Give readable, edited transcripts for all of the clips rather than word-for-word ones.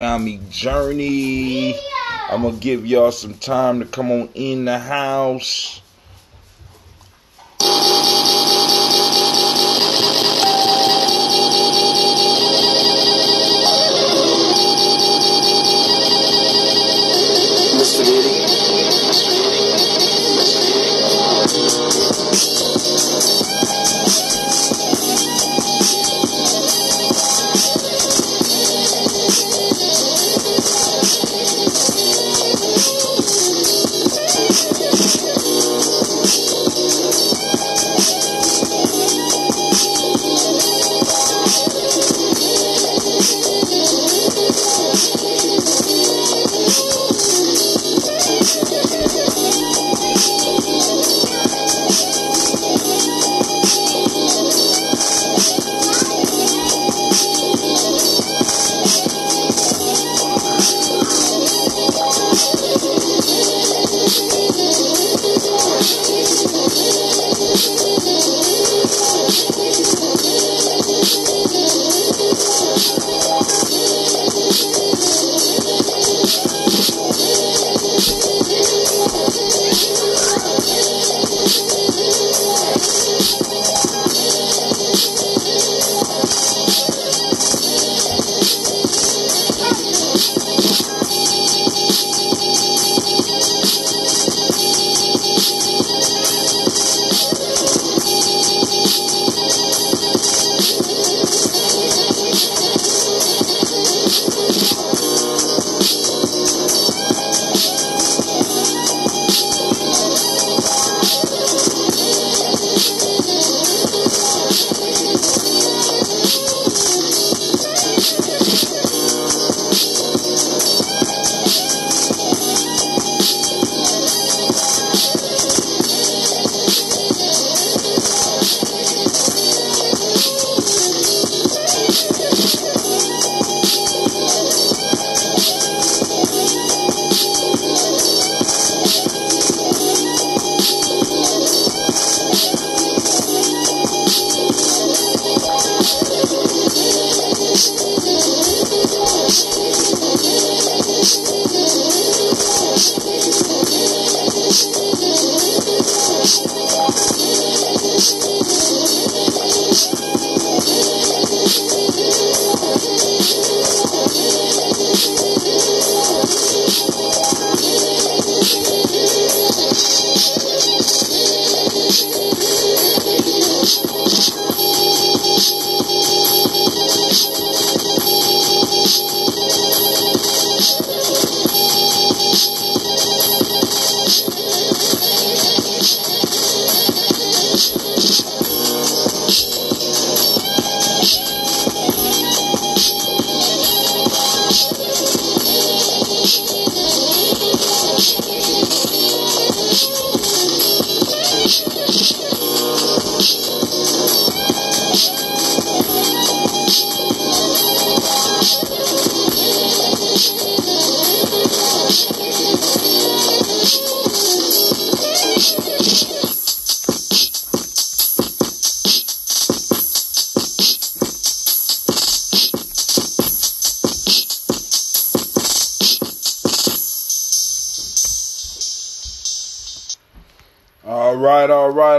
Journey. I'm gonna give y'all some time to come on in the house.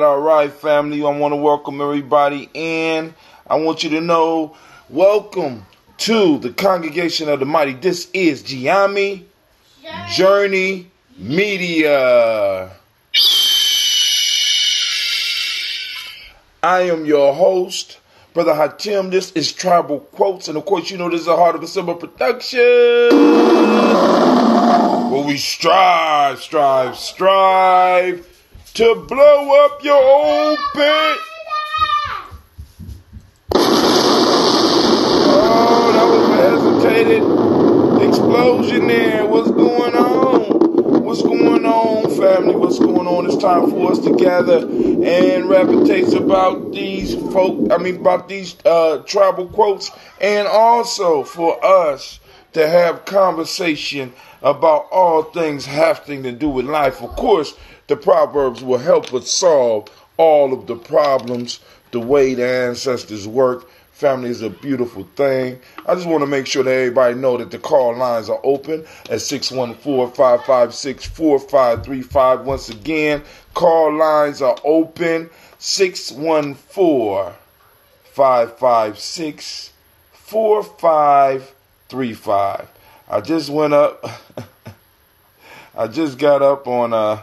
All right, family. I want to welcome everybody in. I want you to know, welcome to the congregation of the mighty. This is Giami Journey Media. I am your host, Brother Hatim. This is Tribal Quotes, and of course, you know this is a Heart of December production, where we strive to blow up your old pit. Oh, that was a hesitated explosion there. What's going on? What's going on, family? What's going on? It's time for us to gather and repetate about these tribal quotes, and also for us to have conversation about all things having to do with life. Of course, the Proverbs will help us solve all of the problems the way the ancestors work Family is a beautiful thing. I just want to make sure that everybody know that the call lines are open at 614-556-4535. Once again, call lines are open. 614-556-4535. I just went up. I just got up on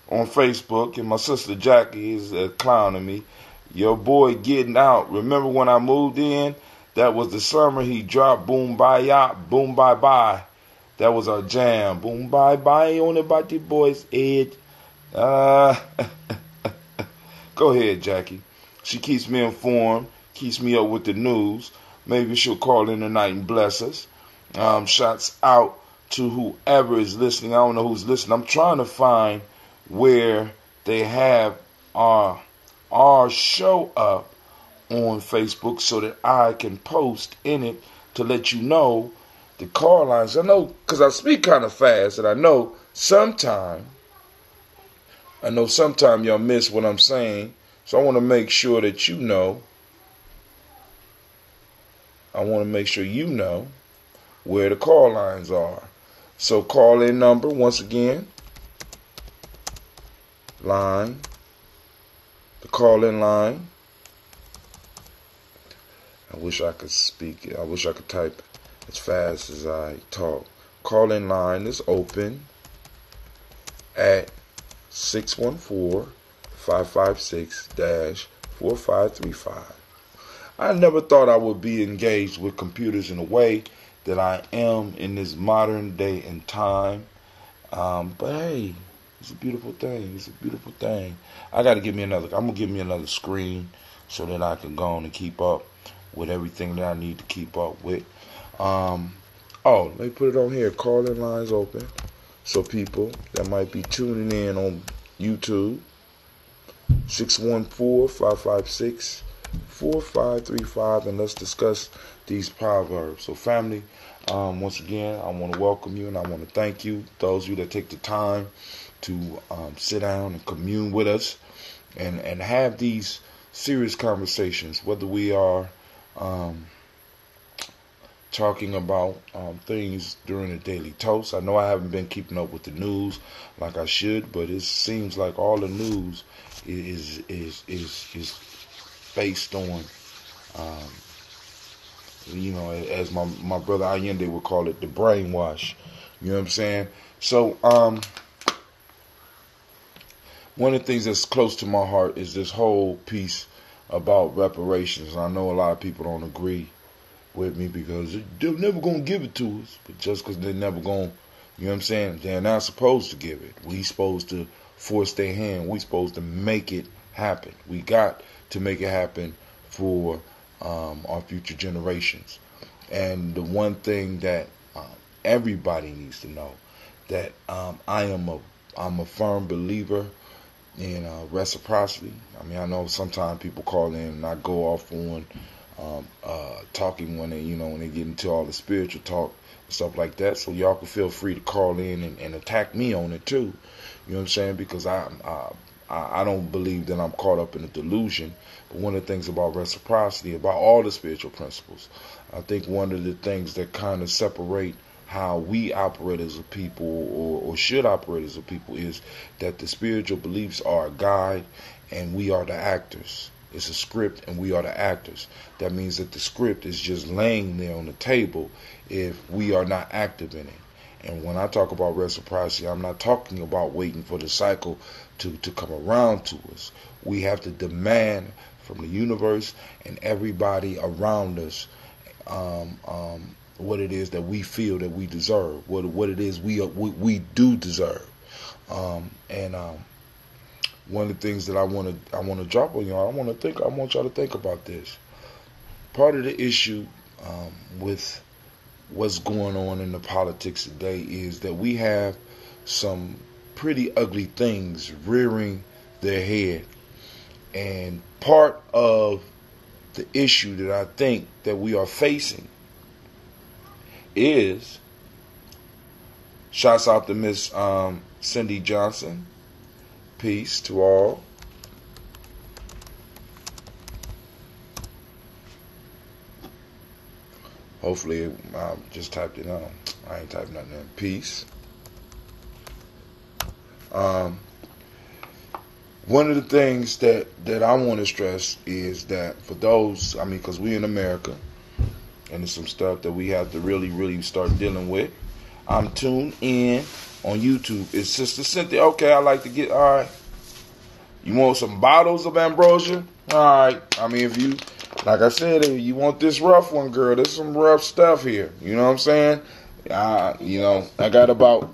Facebook, and my sister Jackie is clowning me. Your boy Getting Out. Remember when I moved in? That was the summer he dropped Boom Bye Ya, Boom Bye Bye. That was our jam. Boom Bye Bye on about the boys' head. Go ahead, Jackie. She keeps me informed, keeps me up with the news. Maybe she'll call in tonight and bless us. Shouts out to whoever is listening. I don't know who's listening. I'm trying to find where they have our show up on Facebook so that I can post in it to let you know the call lines. I know because I speak kind of fast, and I know sometime y'all miss what I'm saying. So I want to make sure that you know. I want to make sure you know where the call lines are. So call in number once again. Line. The call-in line. I wish I could speak it. I wish I could type as fast as I talk. Call-in line is open at 614-556-4535. I never thought I would be engaged with computers in a way that I am in this modern day and time. But hey, it's a beautiful thing. It's a beautiful thing. I'm going to give me another screen so that I can go on and keep up with everything that I need to keep up with. Let me put it on here. Call-in lines open. So people that might be tuning in on YouTube, 614-556-4535, and let's discuss these proverbs. So family, once again, I want to welcome you and I want to thank you, those of you that take the time to sit down and commune with us and have these serious conversations, whether we are talking about things during the daily toast. I know I haven't been keeping up with the news like I should, but it seems like all the news is based on as my brother Allende would call it, the brainwash. You know what I'm saying? So one of the things that's close to my heart is this whole piece about reparations. I know a lot of people don't agree with me because they're never going to give it to us. But just because they're never going, you know what I'm saying, they're not supposed to give it. We supposed to force their hand. We supposed to make it happen. We got to make it happen for our future generations. And the one thing that everybody needs to know, that I'm a firm believer in reciprocity. I mean, I know sometimes people call in and I go off on talking when they get into all the spiritual talk and stuff like that. So y'all can feel free to call in and attack me on it too. You know what I'm saying? Because I don't believe that I'm caught up in a delusion. But one of the things about reciprocity, about all the spiritual principles, I think one of the things that kind of separate how we operate as a people or should operate as a people is that the spiritual beliefs are a guide and we are the actors. It's a script and we are the actors. That means that the script is just laying there on the table if we are not active in it. And when I talk about reciprocity, I'm not talking about waiting for the cycle to come around to us. We have to demand from the universe and everybody around us what it is that we feel that we deserve, what it is we do deserve. One of the things that I want to drop on y'all, I want y'all to think about this. Part of the issue with what's going on in the politics today is that we have some pretty ugly things rearing their head. And part of the issue that I think that we are facing is, shouts out to Miss Cindy Johnson. Peace to all. Hopefully, I just typed it on. I ain't typed nothing in. Peace. One of the things that I want to stress is that for those, I mean, because we in America, and there's some stuff that we have to really start dealing with. I'm tuned in on YouTube. It's Sister Cynthia. Okay, I like to get, all right. You want some bottles of ambrosia? All right. I mean, if you, like I said, if you want this rough one, girl, there's some rough stuff here. You know what I'm saying? You know, I got about,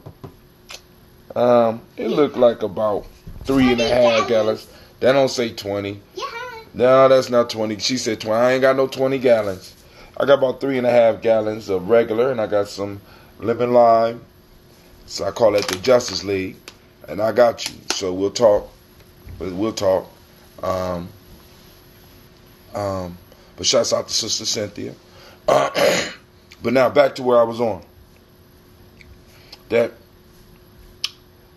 it looked like about 3.5 gallons. That don't say 20. No, that's not 20. She said 20. I ain't got no 20 gallons. I got about 3.5 gallons of regular, and I got some lemon lime. So I call that the Justice League. And I got you. So we'll talk. We'll talk. But shouts out to Sister Cynthia. But now back to where I was on. That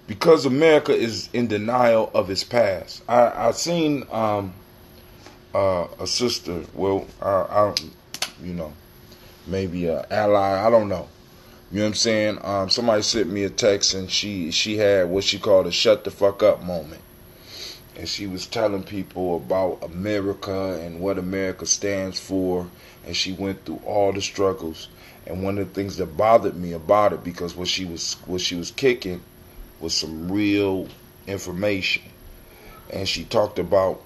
because America is in denial of its past. I seen a sister. Well, I you know, maybe an ally. I don't know. You know what I'm saying? Somebody sent me a text, and she had what she called a shut the fuck up moment. And she was telling people about America and what America stands for. And she went through all the struggles. And one of the things that bothered me about it, because what she was kicking was some real information. And she talked about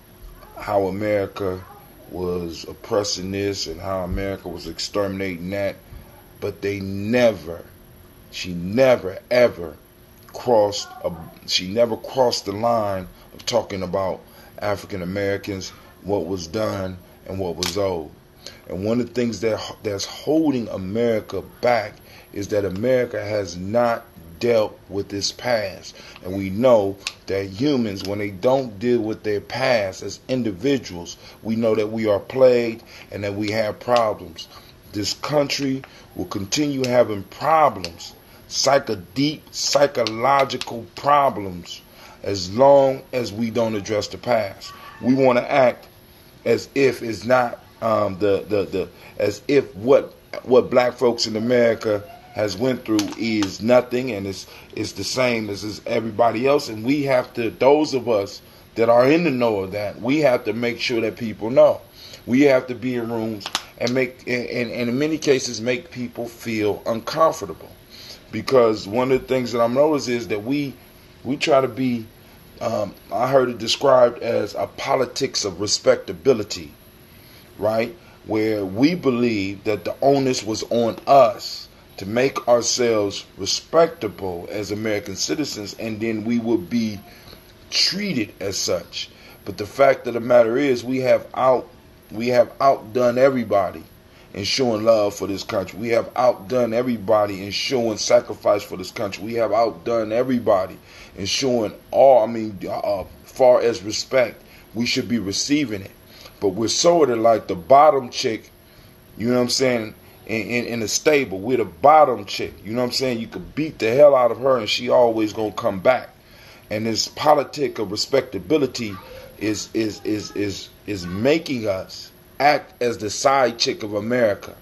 how America was oppressing this and how America was exterminating that. But she never ever crossed the line of talking about African Americans, what was done and what was owed. And one of the things that's holding America back is that America has not dealt with its past. And we know that humans, when they don't deal with their past as individuals, we know that we are plagued and that we have problems. This country will continue having problems, deep psychological problems, as long as we don't address the past. We want to act as if it's not as if what black folks in America has went through is nothing, and it's the same as everybody else. And we have to, those of us that are in the know of that, we have to make sure that people know. We have to be in rooms and in many cases make people feel uncomfortable, because one of the things that I'm noticing is that we try to be, I heard it described as a politics of respectability, right? Where we believe that the onus was on us to make ourselves respectable as American citizens, and then we would be treated as such. But the fact of the matter is, we have outdone everybody in showing love for this country. We have outdone everybody in showing sacrifice for this country. We have outdone everybody in showing far as respect, we should be receiving it. But we're sort of like the bottom chick, you know what I'm saying, in the stable. We're the bottom chick, you know what I'm saying. You could beat the hell out of her and she always gonna come back. And this politic of respectability is making us act as the side chick of America.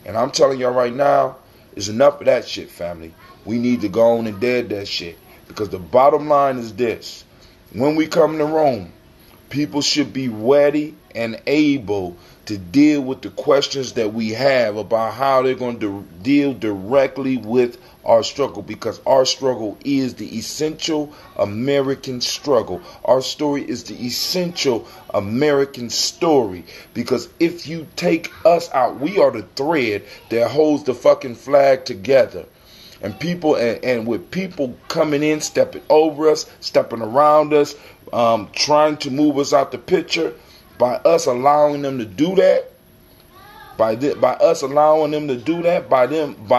And I'm telling y'all right now, it's enough of that shit, family. We need to go on and dead that shit. Because the bottom line is this: when we come to Rome, people should be ready and able to deal with the questions that we have about how they're going to deal directly with our struggle, because our struggle is the essential American struggle. Our story is the essential American story, because if you take us out, we are the thread that holds the fucking flag together. And people, and with people coming in, stepping over us, stepping around us, trying to move us out the picture, by us allowing them to do that, by us allowing them to do that, by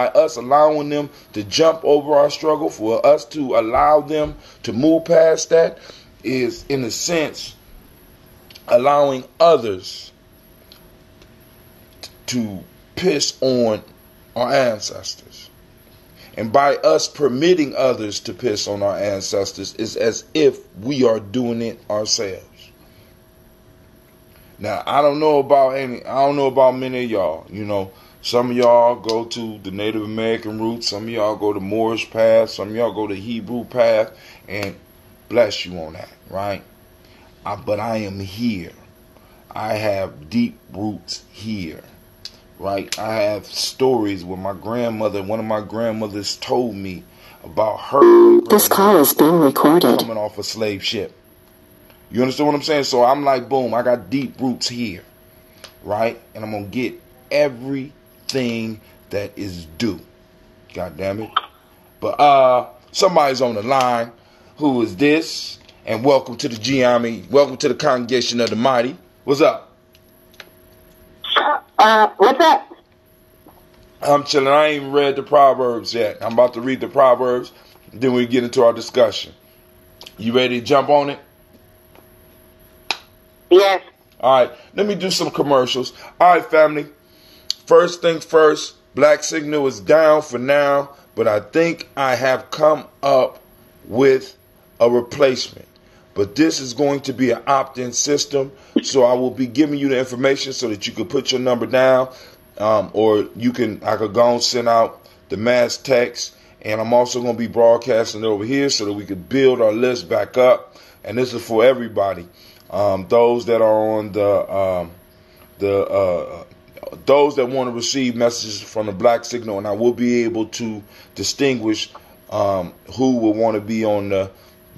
us allowing them to jump over our struggle, for us to allow them to move past that, is in a sense allowing others to piss on our ancestors. And by us permitting others to piss on our ancestors, is as if we are doing it ourselves. Now, I don't know about many of y'all, you know, Some of y'all go to the Native American route. Some of y'all go to Moorish path. Some of y'all go to Hebrew path. And bless you on that, right? But I am here. I have deep roots here, right? I have stories where one of my grandmothers told me about her. This call is being recorded. Coming off a slave ship. You understand what I'm saying? So I'm like, boom, I got deep roots here, right? And I'm going to get everything that is due. God damn it. But somebody's on the line. Who is this? And welcome to the Giami. Welcome to the Congregation of the Mighty. What's up? What's up? I'm chilling. I ain't even read the Proverbs yet. I'm about to read the Proverbs. Then we get into our discussion. You ready to jump on it? Yes. All right. Let me do some commercials. All right, family. First things first. Black Signal is down for now. But I think I have come up with a replacement. But this is going to be an opt-in system. So I will be giving you the information so that you can put your number down. Or I could go and send out the mass text. And I'm also going to be broadcasting it over here so that we can build our list back up. And this is for everybody. Those that are on those that want to receive messages from the Black Signal. And I will be able to distinguish who will want to be on the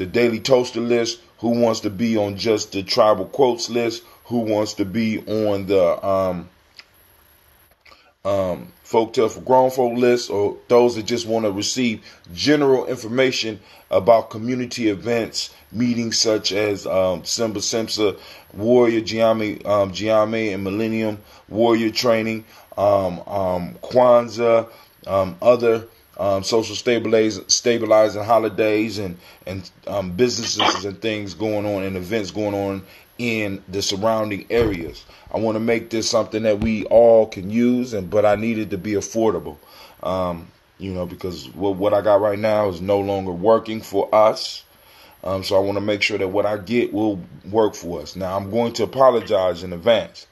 Daily Toaster list, who wants to be on just the Tribal Quotes list, who wants to be on the Folktale for Grown Folk list, or those that just want to receive general information about community events, meetings such as Simba Simsa, Warrior Giami and Millennium Warrior Training, Kwanzaa, other social stabilizing holidays and businesses and things going on and events going on in the surrounding areas. I want to make this something that we all can use, but I need it to be affordable. Because what I got right now is no longer working for us. So I want to make sure that what I get will work for us. Now, I'm going to apologize in advance.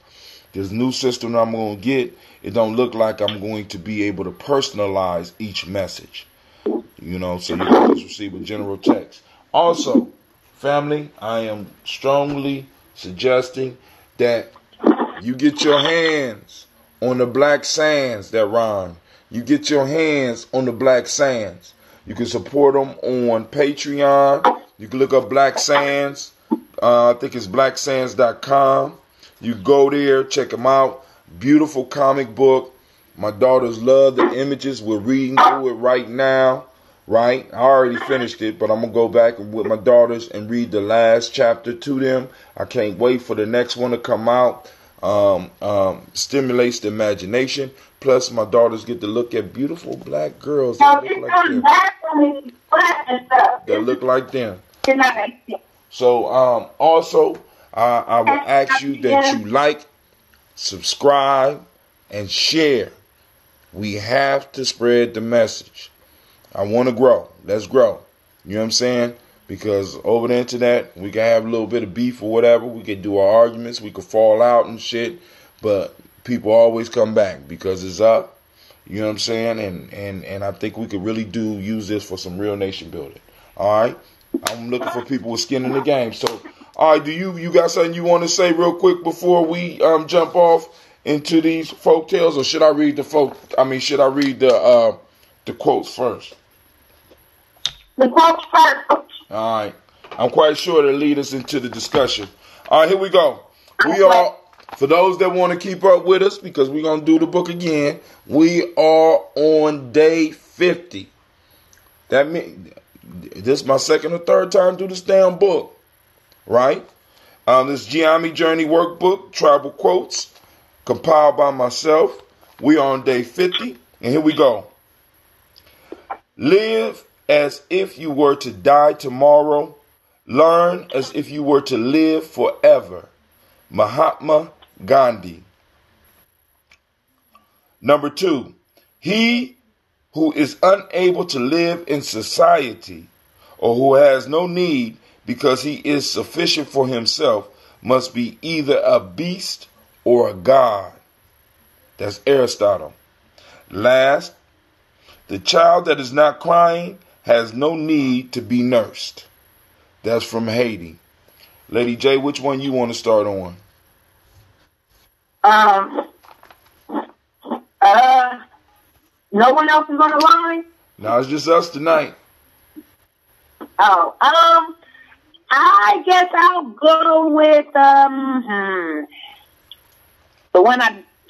This new system that I'm going to get, it don't look like I'm going to be able to personalize each message. So you can just receive a general text. Also, family, I am strongly suggesting that you get your hands on the Black Sands that rhyme. You get your hands on the Black Sands. You can support them on Patreon. You can look up Black Sands. I think it's blacksands.com. You go there, check them out. Beautiful comic book. My daughters love the images. We're reading through it right now. Right? I already finished it, but I'm going to go back with my daughters and read the last chapter to them. I can't wait for the next one to come out. Stimulates the imagination. Plus, my daughters get to look at beautiful black girls that look like them. That look like them. So, also, I will ask you that you like, subscribe, and share. We have to spread the message. I want to grow. Let's grow. You know what I'm saying? Because over the internet, we can have a little bit of beef or whatever. We can do our arguments. We can fall out and shit. But people always come back because it's up. You know what I'm saying? And I think we could really use this for some real nation building. All right? I'm looking for people with skin in the game. So, all right, do you got something you want to say real quick before we jump off into these folk tales? Or should I read the quotes first? The quotes first. All right. I'm quite sure to lead us into the discussion. All right, here we go. For those that want to keep up with us, because we're going to do the book again, we are on day 50. That means this is my second or third time through this damn book, right? This Giami Journey Workbook, Tribal Quotes, compiled by myself. We are on day 50, and here we go. Live as if you were to die tomorrow. Learn as if you were to live forever. Mahatma Gandhi. Number 2, he who is unable to live in society or who has no need because he is sufficient for himself must be either a beast or a god. That's Aristotle. Last, the child that is not crying has no need to be nursed. That's from Haiti. Lady J, which one you want to start on? No one else is on the line? No, it's just us tonight. Oh, I guess I'll go with, the one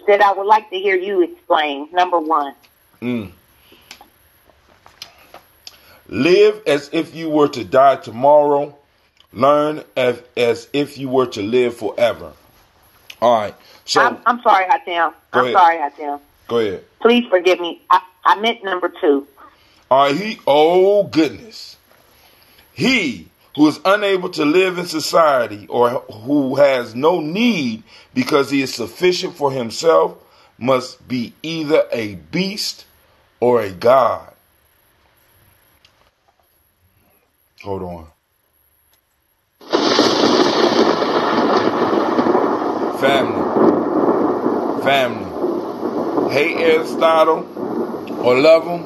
that I would like to hear you explain, number 1. Live as if you were to die tomorrow. Learn as if you were to live forever. All right. So I'm sorry, Hatem. Sorry, Hatem. Go ahead. Please forgive me. I meant number 2. All right. Oh, goodness. He who is unable to live in society or who has no need because he is sufficient for himself must be either a beast or a god. Hold on. Family. Hate Aristotle or love him,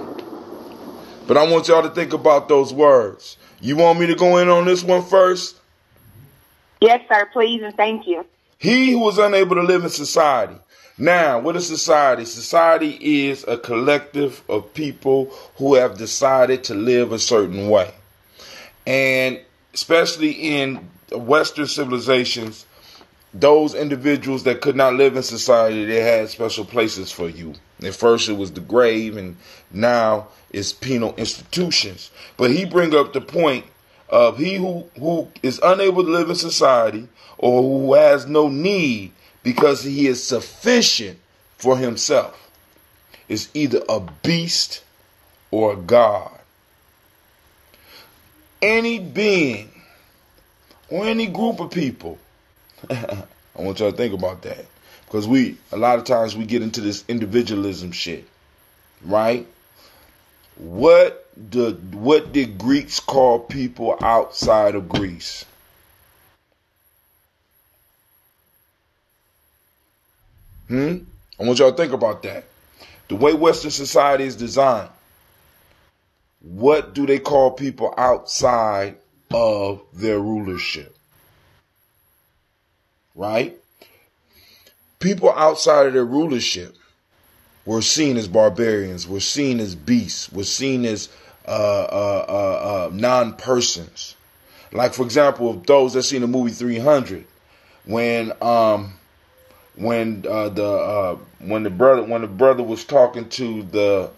but I want y'all to think about those words. You want me to go in on this one first? Yes, sir, please, and thank you. He who is unable to live in society. Now, what is society? Society is a collective of people who have decided to live a certain way. And especially in Western civilizations, those individuals that could not live in society, they had special places for you. At first it was the grave, and now it's penal institutions. But he bring up the point of he who is unable to live in society or who has no need because he is sufficient for himself is either a beast or a god. Any being or any group of people, I want y'all to think about that, because a lot of times we get into this individualism shit, right? What did Greeks call people outside of Greece? I want y'all to think about that. The way Western society is designed, what do they call people outside of their rulership? Right? People outside of their rulership were seen as barbarians, were seen as beasts, were seen as non-persons. Like, for example, those that seen the movie 300, when the brother was talking to the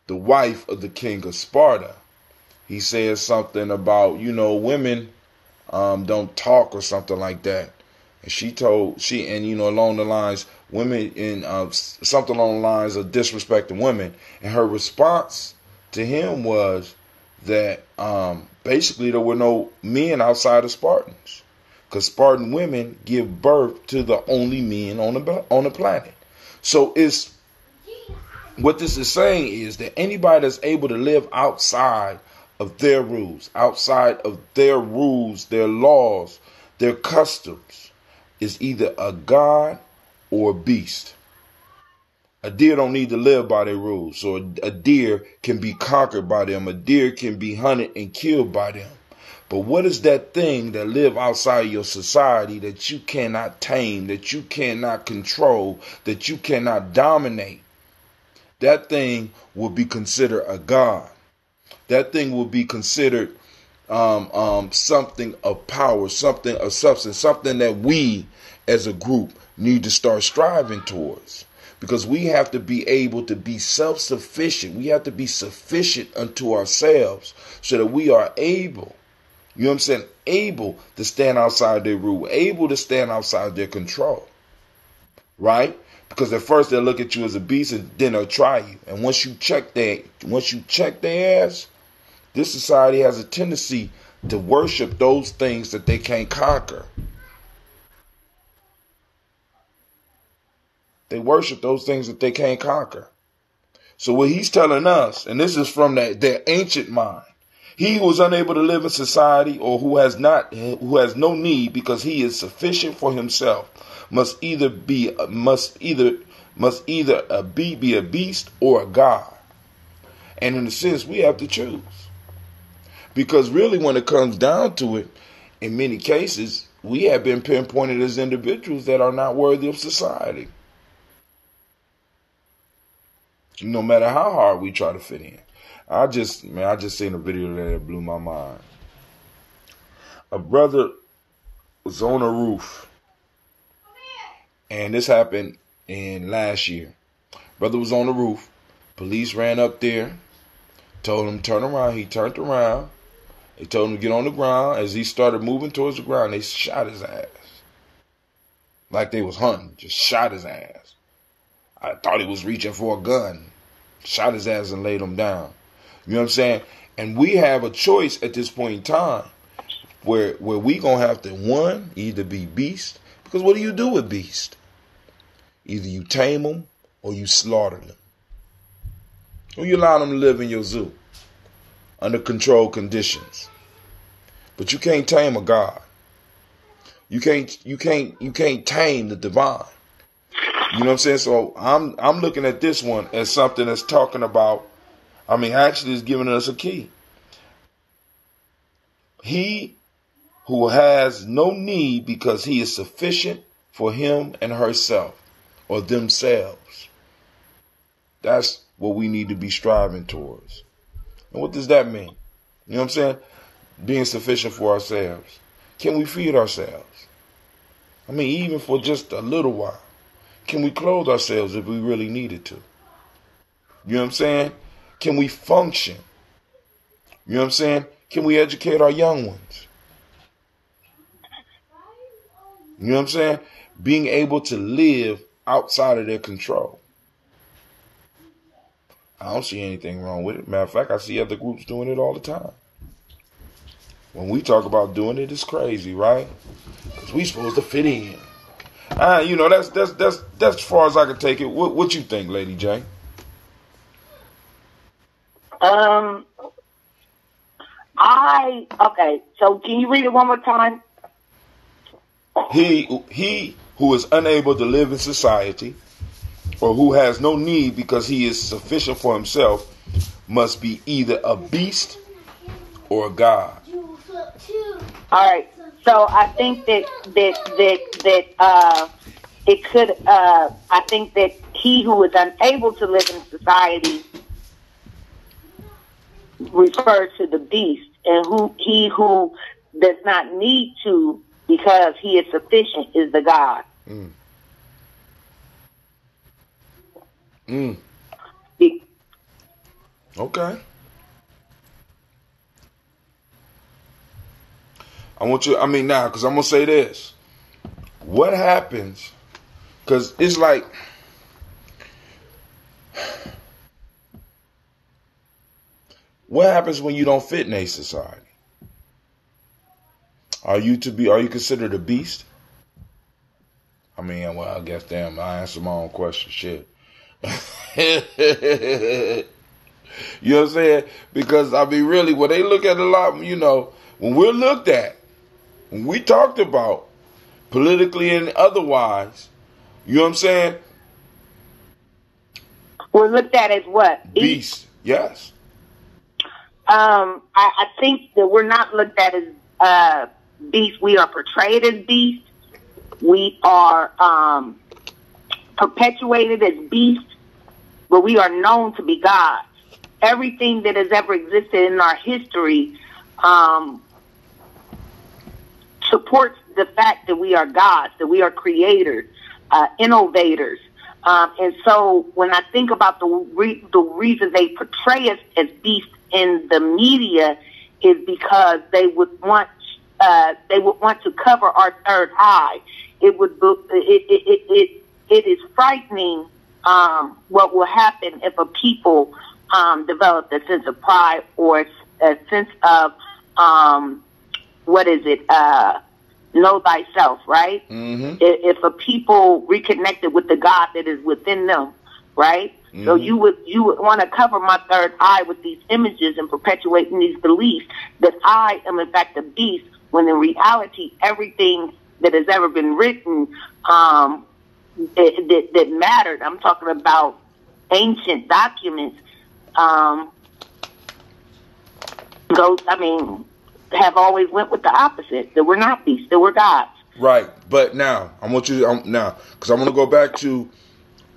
wife of the king of Sparta, he said something about, women don't talk or something like that. And along the lines, women in something along the lines of disrespecting women. And her response to him was that basically there were no men outside of Spartans, because Spartan women give birth to the only men on the planet. So what this is saying is that anybody that's able to live outside of their rules, their laws, their customs, is either a god or a beast. A deer don't need to live by their rules. So a deer can be conquered by them. A deer can be hunted and killed by them. But what is that thing that live outside your society that you cannot tame, that you cannot control, that you cannot dominate? That thing will be considered a god. That thing will be considered something of power, something of substance, something that we as a group need to start striving towards. Because we have to be able to be self-sufficient. We have to be sufficient unto ourselves so that we are able, able to stand outside their rule, able to stand outside their control. Right? Because at first they'll look at you as a beast and then they'll try you. And once you check their ass, this society has a tendency to worship those things that they can't conquer. They worship those things that they can't conquer. So what he's telling us, and this is from their ancient mind, he who is unable to live in society or who has no need because he is sufficient for himself must either must either be a beast or a god. And in a sense, we have to choose. Because really, when it comes down to it, in many cases, we have been pinpointed as individuals that are not worthy of society. No matter how hard we try to fit in. I just seen a video that blew my mind. A brother was on a roof. And this happened in last year. Brother was on the roof. Police ran up there. Told him turn around. He turned around. They told him to get on the ground. As he started moving towards the ground, they shot his ass. Like they was hunting. Just shot his ass. I thought he was reaching for a gun. Shot his ass and laid him down. You know what I'm saying? And we have a choice at this point in time where we going to have to, one, either be beast. Because what do you do with beast? Either you tame them or you slaughter them. Or you allow them to live in your zoo under controlled conditions. But you can't tame a god. You can't tame the divine. You know what I'm saying? So I'm looking at this one as something that's talking about, actually is giving us a key. He who has no need because he is sufficient for him and herself or themselves. That's what we need to be striving towards. And what does that mean? You know what I'm saying? Being sufficient for ourselves. Can we feed ourselves? Even for just a little while. Can we clothe ourselves if we really needed to? You know what I'm saying? Can we function? You know what I'm saying? Can we educate our young ones? You know what I'm saying? Being able to live outside of their control. I don't see anything wrong with it. Matter of fact, I see other groups doing it all the time. When we talk about doing it, it's crazy, right? Because we supposed to fit in. That's as far as I can take it. What you think, Lady J? Okay. So can you read it one more time? He who is unable to live in society, or who has no need because he is sufficient for himself, must be either a beast or a god. All right. So I think that it could. I think that he who is unable to live in society refers to the beast, and he who does not need to because he is sufficient is the God. Okay. I want you, now, because I'm going to say this. What happens, because it's like, what happens when you don't fit in a society? Are you considered a beast? Well, I guess, damn, I answered my own question. Shit. You know what I'm saying? Because, really, when they look at a lot, when we're looked at, when we talked about politically and otherwise, you know what I'm saying? We're looked at as what? Beast. Yes. I think that we're not looked at as beasts. We are portrayed as beasts. We are perpetuated as beasts, but we are known to be gods. Everything that has ever existed in our history supports the fact that we are gods, that we are creators, innovators. And so when I think about the reason they portray us as beasts in the media is because they would want to cover our third eye. It is frightening what will happen if a people develop a sense of pride or a sense of know thyself, right? Mm-hmm. If a people reconnected with the God that is within them, right? Mm-hmm. So you would want to cover my third eye with these images and perpetuating these beliefs that I am in fact a beast, when in reality everything that has ever been written that mattered. I'm talking about ancient documents. Have always went with the opposite. That we're not beasts. That we're gods. Right. But now I want you to now because I want to go back to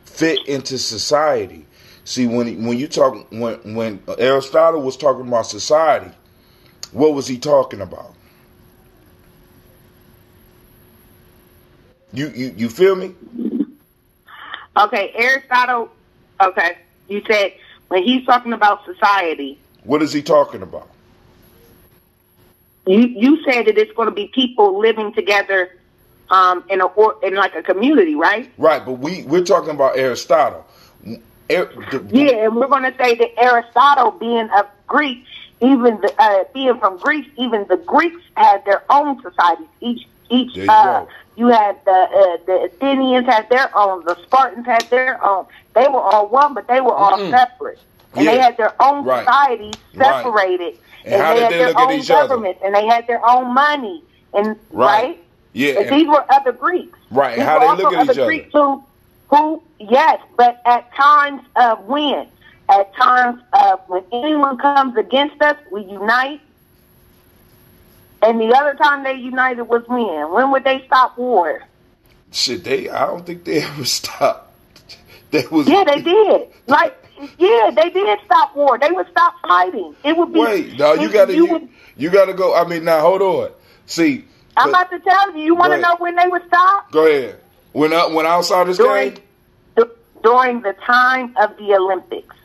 fit into society. See, when you talk when Aristotle was talking about society, what was he talking about? You feel me? Okay, Aristotle. Okay, you said when he's talking about society. What is he talking about? You said that it's going to be people living together in like a community, right? Right, but we're talking about Aristotle. And we're going to say that Aristotle, being a Greek, being from Greece, even the Greeks had their own societies. You had the Athenians had their own, the Spartans had their own. They were all one, but they were all separate, and they had their own societies separated. Right. And how did they look at each other? And they had their own money, and right. Yeah, and these were other Greeks. Right, These how they look at each other? Greeks who, yes, but at times of when? At times of when anyone comes against us, we unite. And the other time they united was when? When would they stop war? Shit, I don't think they ever stopped. Yeah, they did. They did stop war. They would stop fighting. It would be. Wait, no, you gotta go. I mean, now hold on. See, I'm about to tell you. You want to know when they would stop? Go ahead. When outsiders came? During the time of the Olympics.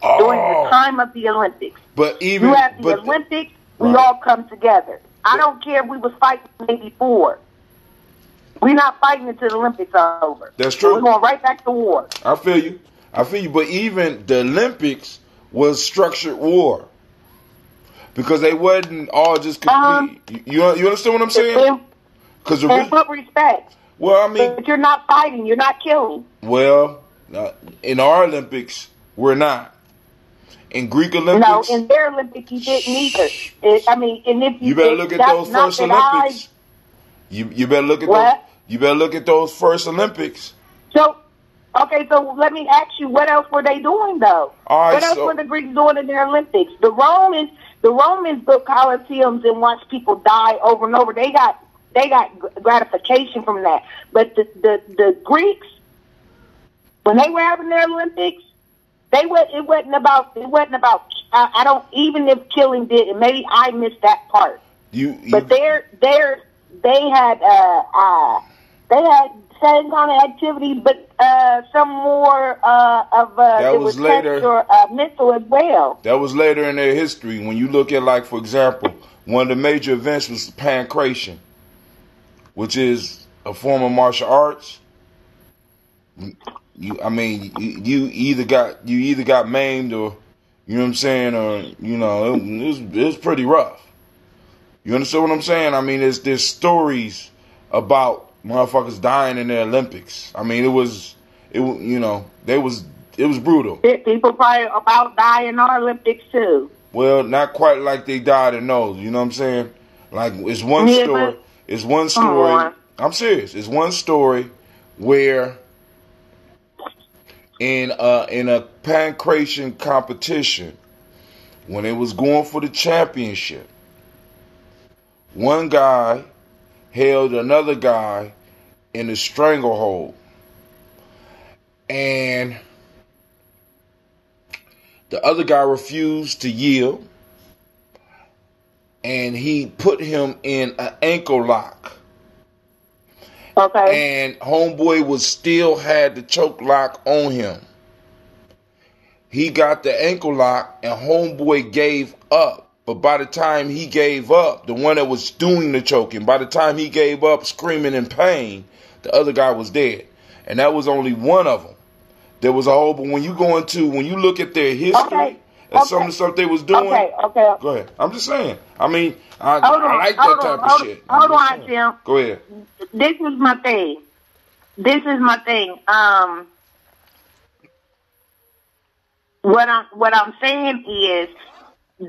Oh. During the time of the Olympics. But even you have the Olympics, we all come together. I don't care if we was fighting maybe before. We're not fighting until the Olympics are over. That's true. So we're going right back to war. I feel you. But even the Olympics was structured war. Because they wasn't all just complete. You understand what I'm saying? In what respect? Well, I mean, but you're not fighting. You're not killing. Well, in our Olympics, we're not. In Greek Olympics, no. In their Olympics, you didn't either. And if you better look at those first Olympics. You better look at those. You better look at those first Olympics. So let me ask you, what else were they doing though? What else were the Greeks doing in their Olympics? The Romans built coliseums and watched people die over and over. They got gratification from that. But the Greeks, when they were having their Olympics, it wasn't about. I don't, even if killing did, and maybe I missed that part. But they had same kind of activities, but some more of that was later or mental as well. That was later in their history. When you look at, like, for example, one of the major events was pancration, which is a form of martial arts. You either got maimed, or you know what I'm saying, or it was pretty rough. You understand what I'm saying? I mean, there's stories about motherfuckers dying in the Olympics. I mean, it was brutal. People probably about die in our Olympics too. Well, not quite like they died in those. You know what I'm saying? Like, it's one story. It's one story. I'm serious. It's one story where in a pancration competition, when it was going for the championship, one guy held another guy in a stranglehold, and the other guy refused to yield, and he put him in an ankle lock. Okay. And homeboy still had the choke lock on him. He got the ankle lock, and homeboy gave up. But by the time he gave up, the one that was doing the choking, by the time he gave up screaming in pain, the other guy was dead. And that was only one of them. There was a whole, but when you look at their history and some of the stuff they was doing. Okay. Go ahead. I'm just saying. I mean, I like that type of shit. Hold on, Tim. Go ahead. This is my thing. What I'm saying is,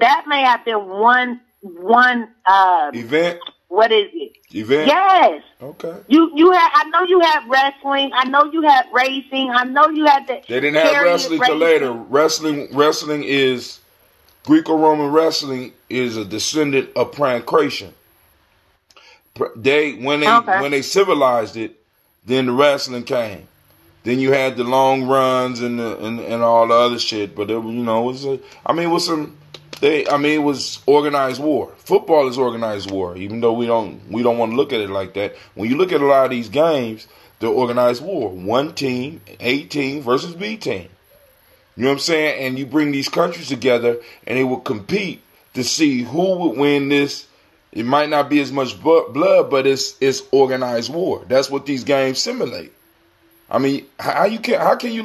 that may have been one event. What is it? Event? Yes. Okay. You had. I know you had wrestling. I know you had racing. I know you had the. They didn't have wrestling till later. Wrestling is Greco-Roman wrestling is a descendant of pancration. When they civilized it, then the wrestling came. Then you had the long runs and all the other shit. But it was it was organized war. Football is organized war, even though we don't want to look at it like that. When you look at a lot of these games, they're organized war. One team, A team versus B team. You know what I'm saying? And you bring these countries together, and they will compete to see who would win this. It might not be as much blood, but it's organized war. That's what these games simulate. I mean, how can you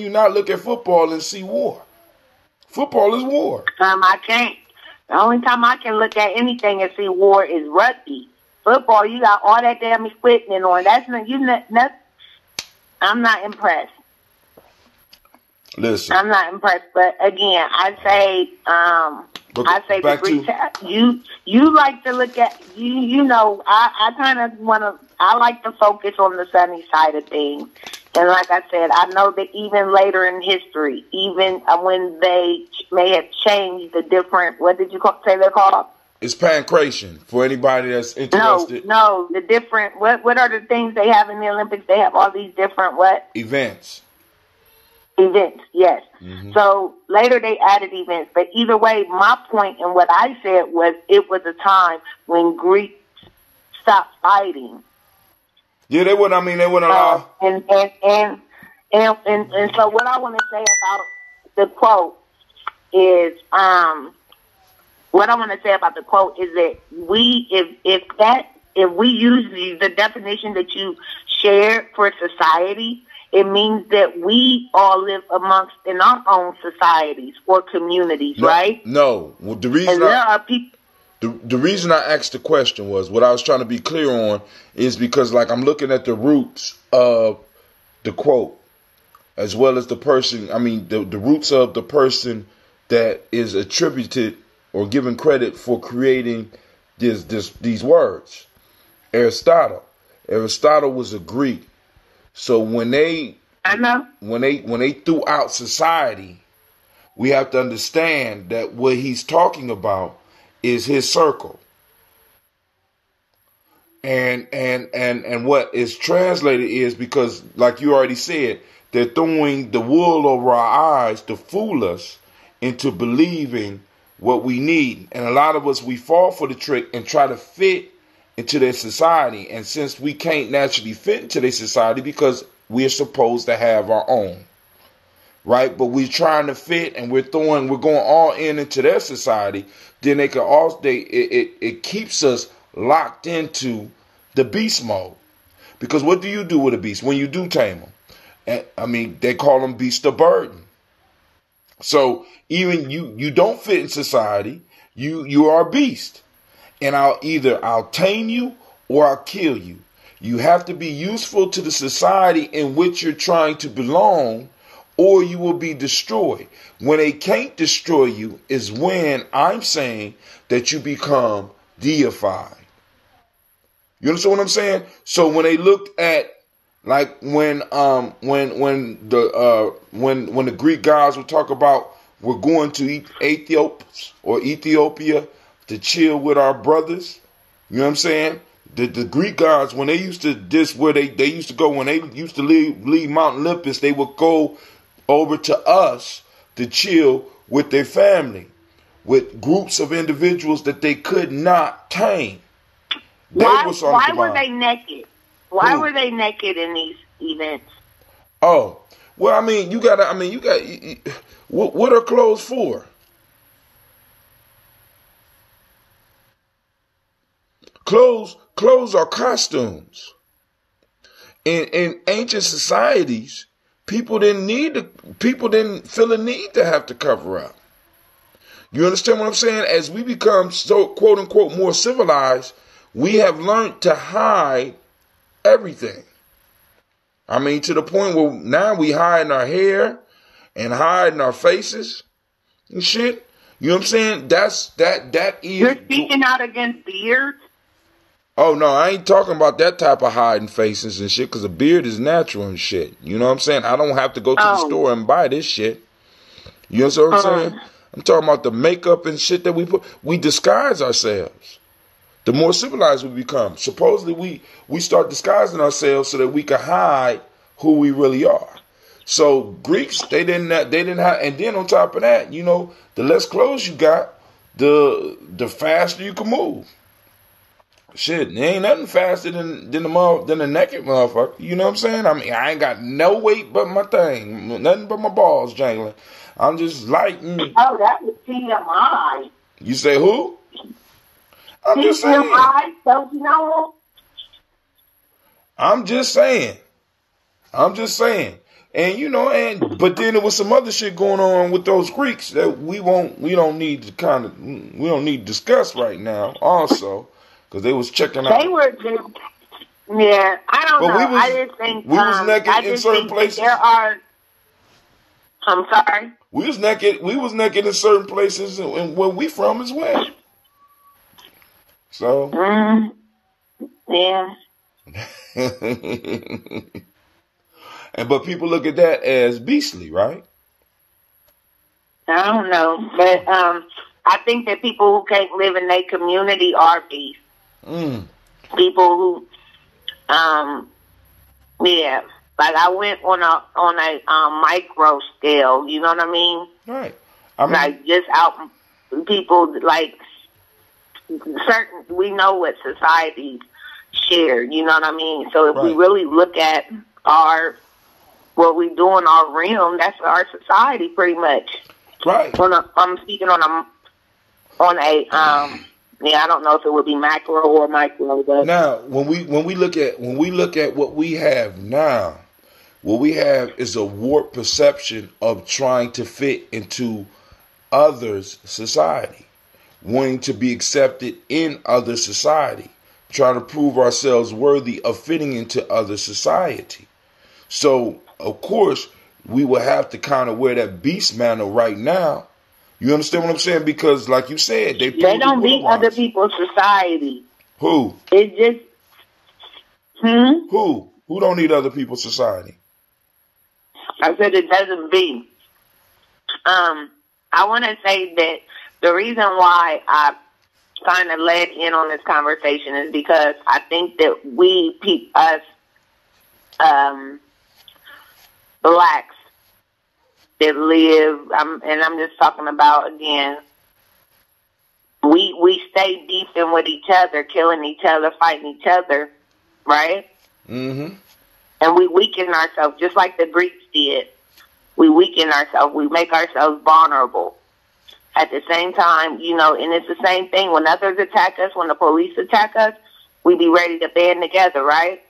not look at football and see war? Football is war. I can't. The only time I can look at anything and see war is rugby. Football, you got all that damn equipment on. I'm not impressed. Listen, I'm not impressed. But again, I say you like to look at I kind of want to. I like to focus on the sunny side of things. And like I said, I know that even later in history, even when they may have changed the different, what did you say they're called? It's pancration for anybody that's interested. No, the different, what are the things they have in the Olympics? They have all these different Events, yes. Mm-hmm. So later they added events. But either way, my point in what I said was it was a time when Greeks stopped fighting. Yeah, they wouldn't allow. And so what I want to say about the quote is, that if we use the definition that you shared for society, it means that we all live in our own societies or communities, right? No, well, the reason I asked the question was, what I was trying to be clear on is because, like, I'm looking at the roots of the quote, as well as the person, the roots of the person that is attributed or given credit for creating these words. Aristotle was a Greek. So when they threw out society, we have to understand that what he's talking about is his circle. And what is translated is, because, like you already said, they're throwing the wool over our eyes to fool us into believing what we need. And a lot of us, we fall for the trick and try to fit into their society. And since we can't naturally fit into their society because we're supposed to have our own, right? But we're trying to fit, and we're going all into their society. Then they can also it keeps us locked into the beast mode. Because what do you do with a beast when you do tame them? They call them beast of burden. So even you don't fit in society. You are a beast, and I'll tame you or I'll kill you. You have to be useful to the society in which you're trying to belong, or you will be destroyed. When they can't destroy you is when I'm saying that you become deified. You understand what I'm saying? So when they looked at, like, when the Greek gods would talk about, we're going to Ethiopia to chill with our brothers. You know what I'm saying? The Greek gods, when they used to they used to go, when they used to leave Mount Olympus, they would go over to us to chill with their family, with groups of individuals that they could not tame. Why were they naked? Why were they naked in these events? Oh, well, what are clothes for? Clothes are costumes. In ancient societies, people didn't feel a need to have to cover up. You understand what I'm saying? As we become so, quote unquote, more civilized, we have learned to hide everything. To the point where now we hide our hair and hide our faces and shit. You know what I'm saying? That is. You're speaking out against beards? Oh, no, I ain't talking about that type of hiding faces and shit, because a beard is natural and shit. You know what I'm saying? I don't have to go to the store and buy this shit. You know what I'm saying? I'm talking about the makeup and shit that we put. We disguise ourselves. The more civilized we become. Supposedly, we start disguising ourselves so that we can hide who we really are. So, Greeks, they didn't have, and then on top of that, you know, the less clothes you got, the faster you can move. Shit, there ain't nothing faster than a naked motherfucker. You know what I'm saying? I mean, I ain't got no weight but my thing. Nothing but my balls jangling. I'm just like... Oh, that was TMI. You say who? I'm just saying. TMI, don't you know? I'm just saying. And you know, but then there was some other shit going on with those Greeks that we don't need to discuss right now also. Because they was checking out. They were just, yeah, I don't know. I just think we was naked in certain places. There are. I'm sorry. We was naked in certain places, and where we from as well. So. Yeah. But people look at that as beastly, right? I don't know, but I think that people who can't live in their community are beasts. People who, yeah, like I went on a micro scale. You know what I mean? Right. Like just out people like certain. We know what society shared. You know what I mean? So if we really look at what we do in our realm, that's our society pretty much. Right. I'm speaking on a yeah, I don't know if it would be macro or micro, but now when we look at what we have now, what we have is a warped perception of trying to fit into others' society, wanting to be accepted in other society, trying to prove ourselves worthy of fitting into other society. So, of course, we will have to kind of wear that beast mantle right now. You understand what I'm saying? Because, like you said, they don't beat other people's society. Who? It's just Who don't need other people's society? I said it doesn't beat. I want to say that the reason why I kind of led in on this conversation is because I think that us blacks that live, and I'm just talking about, again, we stay beefing with each other, killing each other, fighting each other, right? Mm-hmm. And we weaken ourselves, just like the Greeks did. We weaken ourselves. We make ourselves vulnerable. At the same time, you know, and it's the same thing. When others attack us, when the police attack us, we be ready to band together, right?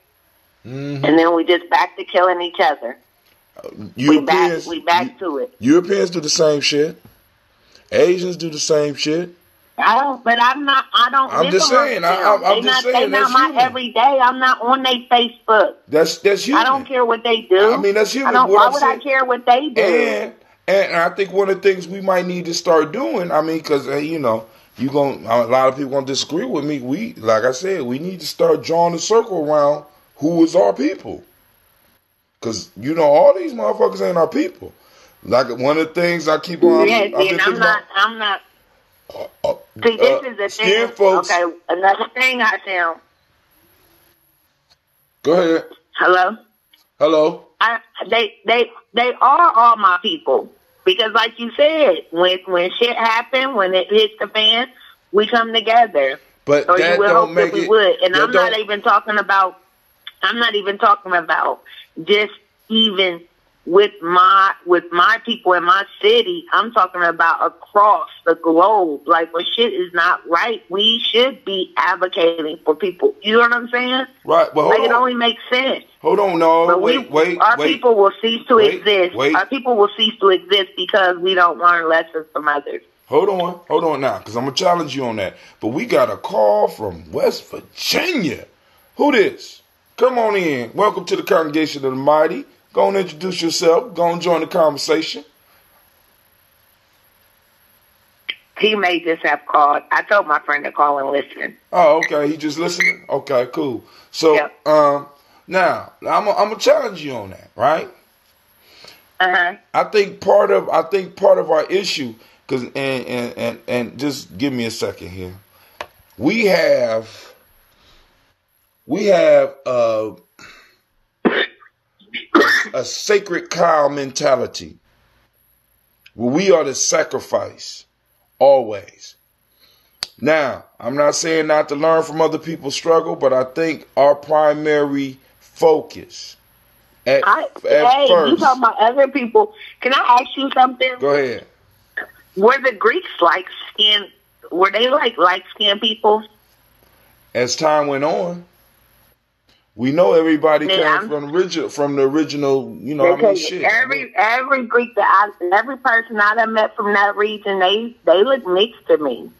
Mm-hmm. And then we just back to killing each other. We back to it. Europeans do the same shit. Asians do the same shit. I'm just saying. I'm just saying. They not my everyday. I'm not on their Facebook. That's human. I don't care what they do. I mean, that's human. Why would I care what they do? And I think one of the things we might need to start doing. I mean, because you know, a lot of people gonna disagree with me. We, like I said, we need to start drawing a circle around who is our people. Because, you know, all these motherfuckers ain't our people. Like, one of the things I keep on... Yes, I'm not... See, this is the thing. Folks. Okay, another thing I found. Go ahead. Hello? They are all my people. Because, like you said, when shit happen, when it hits the fan, we come together. But or that you would don't hope make that we it... would. And I'm not even talking about just even with my people in my city. I'm talking about across the globe. Like, when shit is not right, we should be advocating for people. You know what I'm saying? Right. Well, it only makes sense. Hold on, no. But our people will cease to exist. Our people will cease to exist because we don't learn lessons from others. Hold on now, because I'm going to challenge you on that. But we got a call from West Virginia. Who this? Come on in. Welcome to the Congregation of the Mighty. Go and introduce yourself. Go and join the conversation. He may just have called. I told my friend to call and listen. Oh, okay. He just listening? Okay, cool. So, Yep. now, I'm going to challenge you on that, right? Uh-huh. I think part of our issue, cause and just give me a second here. We have a sacred cow mentality where we are to sacrifice always. Now, I'm not saying not to learn from other people's struggle, but I think our primary focus at first. You talking about other people? Can I ask you something? Go ahead. Were the Greeks light-skinned? Were they like light-skinned people? As time went on, we know everybody came from the original. You know, I mean, shit. Every Greek every person I done met from that region, they look mixed to me.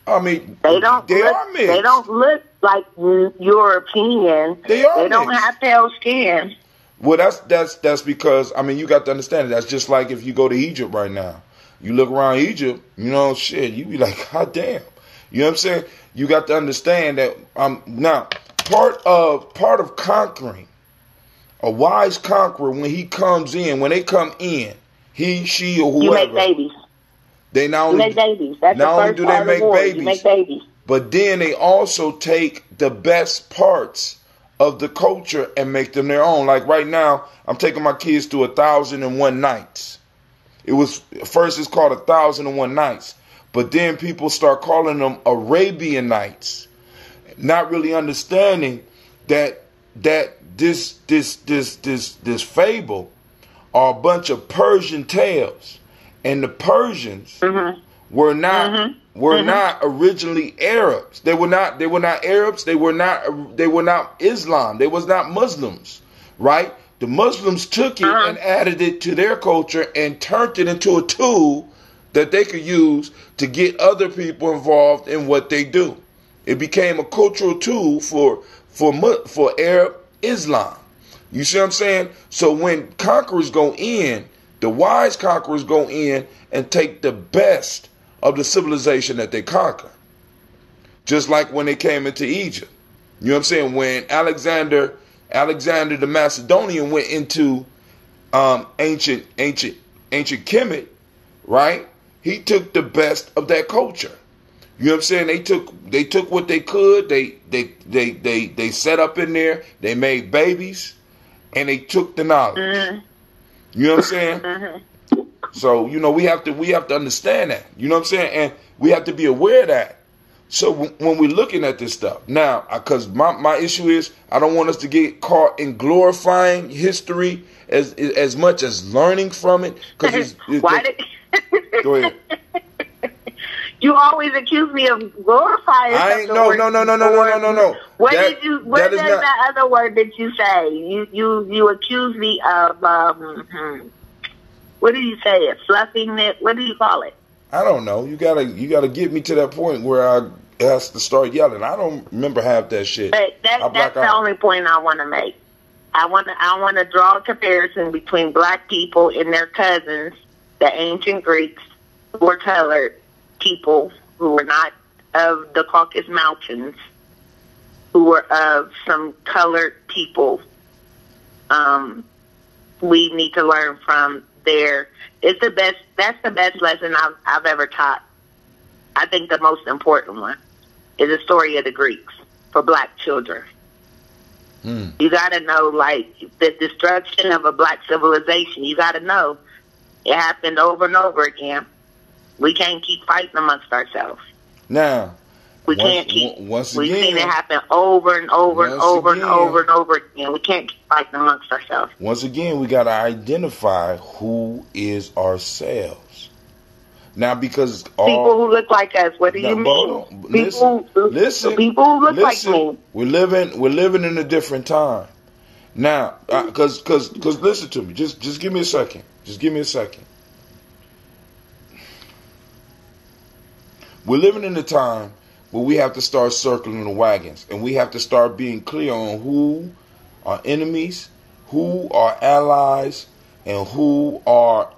I mean, they are mixed. They don't look like European. They are. They don't mixed. have pale skin. Well, that's because, I mean, you got to understand it. That's just like if you go to Egypt right now. You look around Egypt, you know, shit, you be like, God damn. You know what I'm saying? You got to understand that now part of conquering, a wise conqueror, when he comes in, when they come in, he, she, or whoever. You make babies. They not only make babies. That's not the only first do they part make of war. babies, You make babies, but then they also take the best parts of the culture and make them their own. Like right now, I'm taking my kids to 1,001 Nights. It was first it's called 1,001 Nights, but then people start calling them Arabian Nights, not really understanding that this fable are a bunch of Persian tales, and the Persians were not originally Arabs. They were not Arabs. They were not Islam. They was not Muslims, right? The Muslims took it and added it to their culture and turned it into a tool that they could use to get other people involved in what they do. It became a cultural tool for Arab Islam. You see what I'm saying? So when conquerors go in, the wise conquerors go in and take the best of the civilization that they conquer. Just like when they came into Egypt. You know what I'm saying? When Alexander the Macedonian went into ancient Kemet, right? He took the best of that culture. You know what I'm saying? They took what they could. They set up in there. They made babies, and they took the knowledge. You know what I'm saying? So you know we have to understand that. You know what I'm saying? And we have to be aware of that. So when we're looking at this stuff now, because my issue is I don't want us to get caught in glorifying history as much as learning from it. Because go ahead. You always accuse me of glorifying. I ain't no. What is that other word that you say? You accuse me of what do you say? It fluffing it. What do you call it? I don't know. You gotta get me to that point where I has to start yelling. I don't remember half that shit. But that's the only point I want to make. I want to draw a comparison between black people and their cousins, the ancient Greeks, who were colored people who were not of the Caucasus Mountains, who were of some colored people. We need to learn from their. It's the best. That's the best lesson I've ever taught. I think the most important one is the story of the Greeks for black children. You got to know, like, the destruction of a black civilization. You got to know it happened over and over again. We can't keep fighting amongst ourselves. Now, we can't keep. Once we've again, seen it happen over and over and over and over and over again. We can't keep fighting amongst ourselves. Once again, we got to identify who is ourselves. Now, because people who look like us. What do you mean? Listen. People who look like me. We're living in a different time. Now, because listen to me. Just give me a second. Just give me a second. We're living in a time where we have to start circling the wagons, and we have to start being clear on who are enemies, who are allies, and who are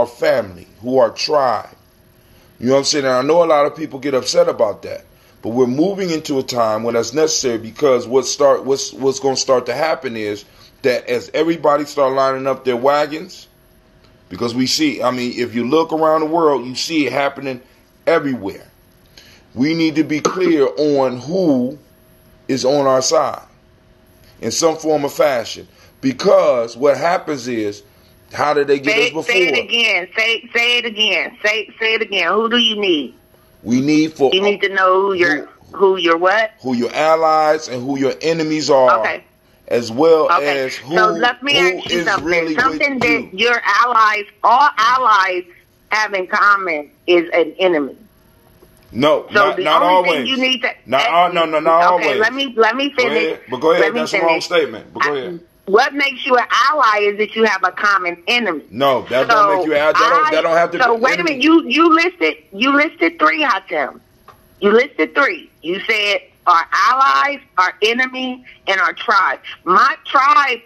family, who are tribe. You know what I'm saying? And I know a lot of people get upset about that. But we're moving into a time when that's necessary, because what's going to start to happen is that as everybody start lining up their wagons, because we see, I mean, if you look around the world, you see it happening everywhere. We need to be clear on who is on our side in some form or fashion. Because what happens is, how did they get us before? Say it again. Say it again. Say it again. Who do you need? We need You need to know who your what? Who your allies and who your enemies are. Okay. As well as who, so let me ask you is something. really Something with that you. your allies, all allies, have in common is an enemy. No, so not always. You need to, not always. Okay, let me finish. Go ahead. That's a wrong statement. But go ahead. What makes you an ally is that you have a common enemy. No, that don't make you an ally. That don't have to. So wait a minute. You listed three, Hatem. You listed three. You said our allies, our enemy, and our tribe. My tribe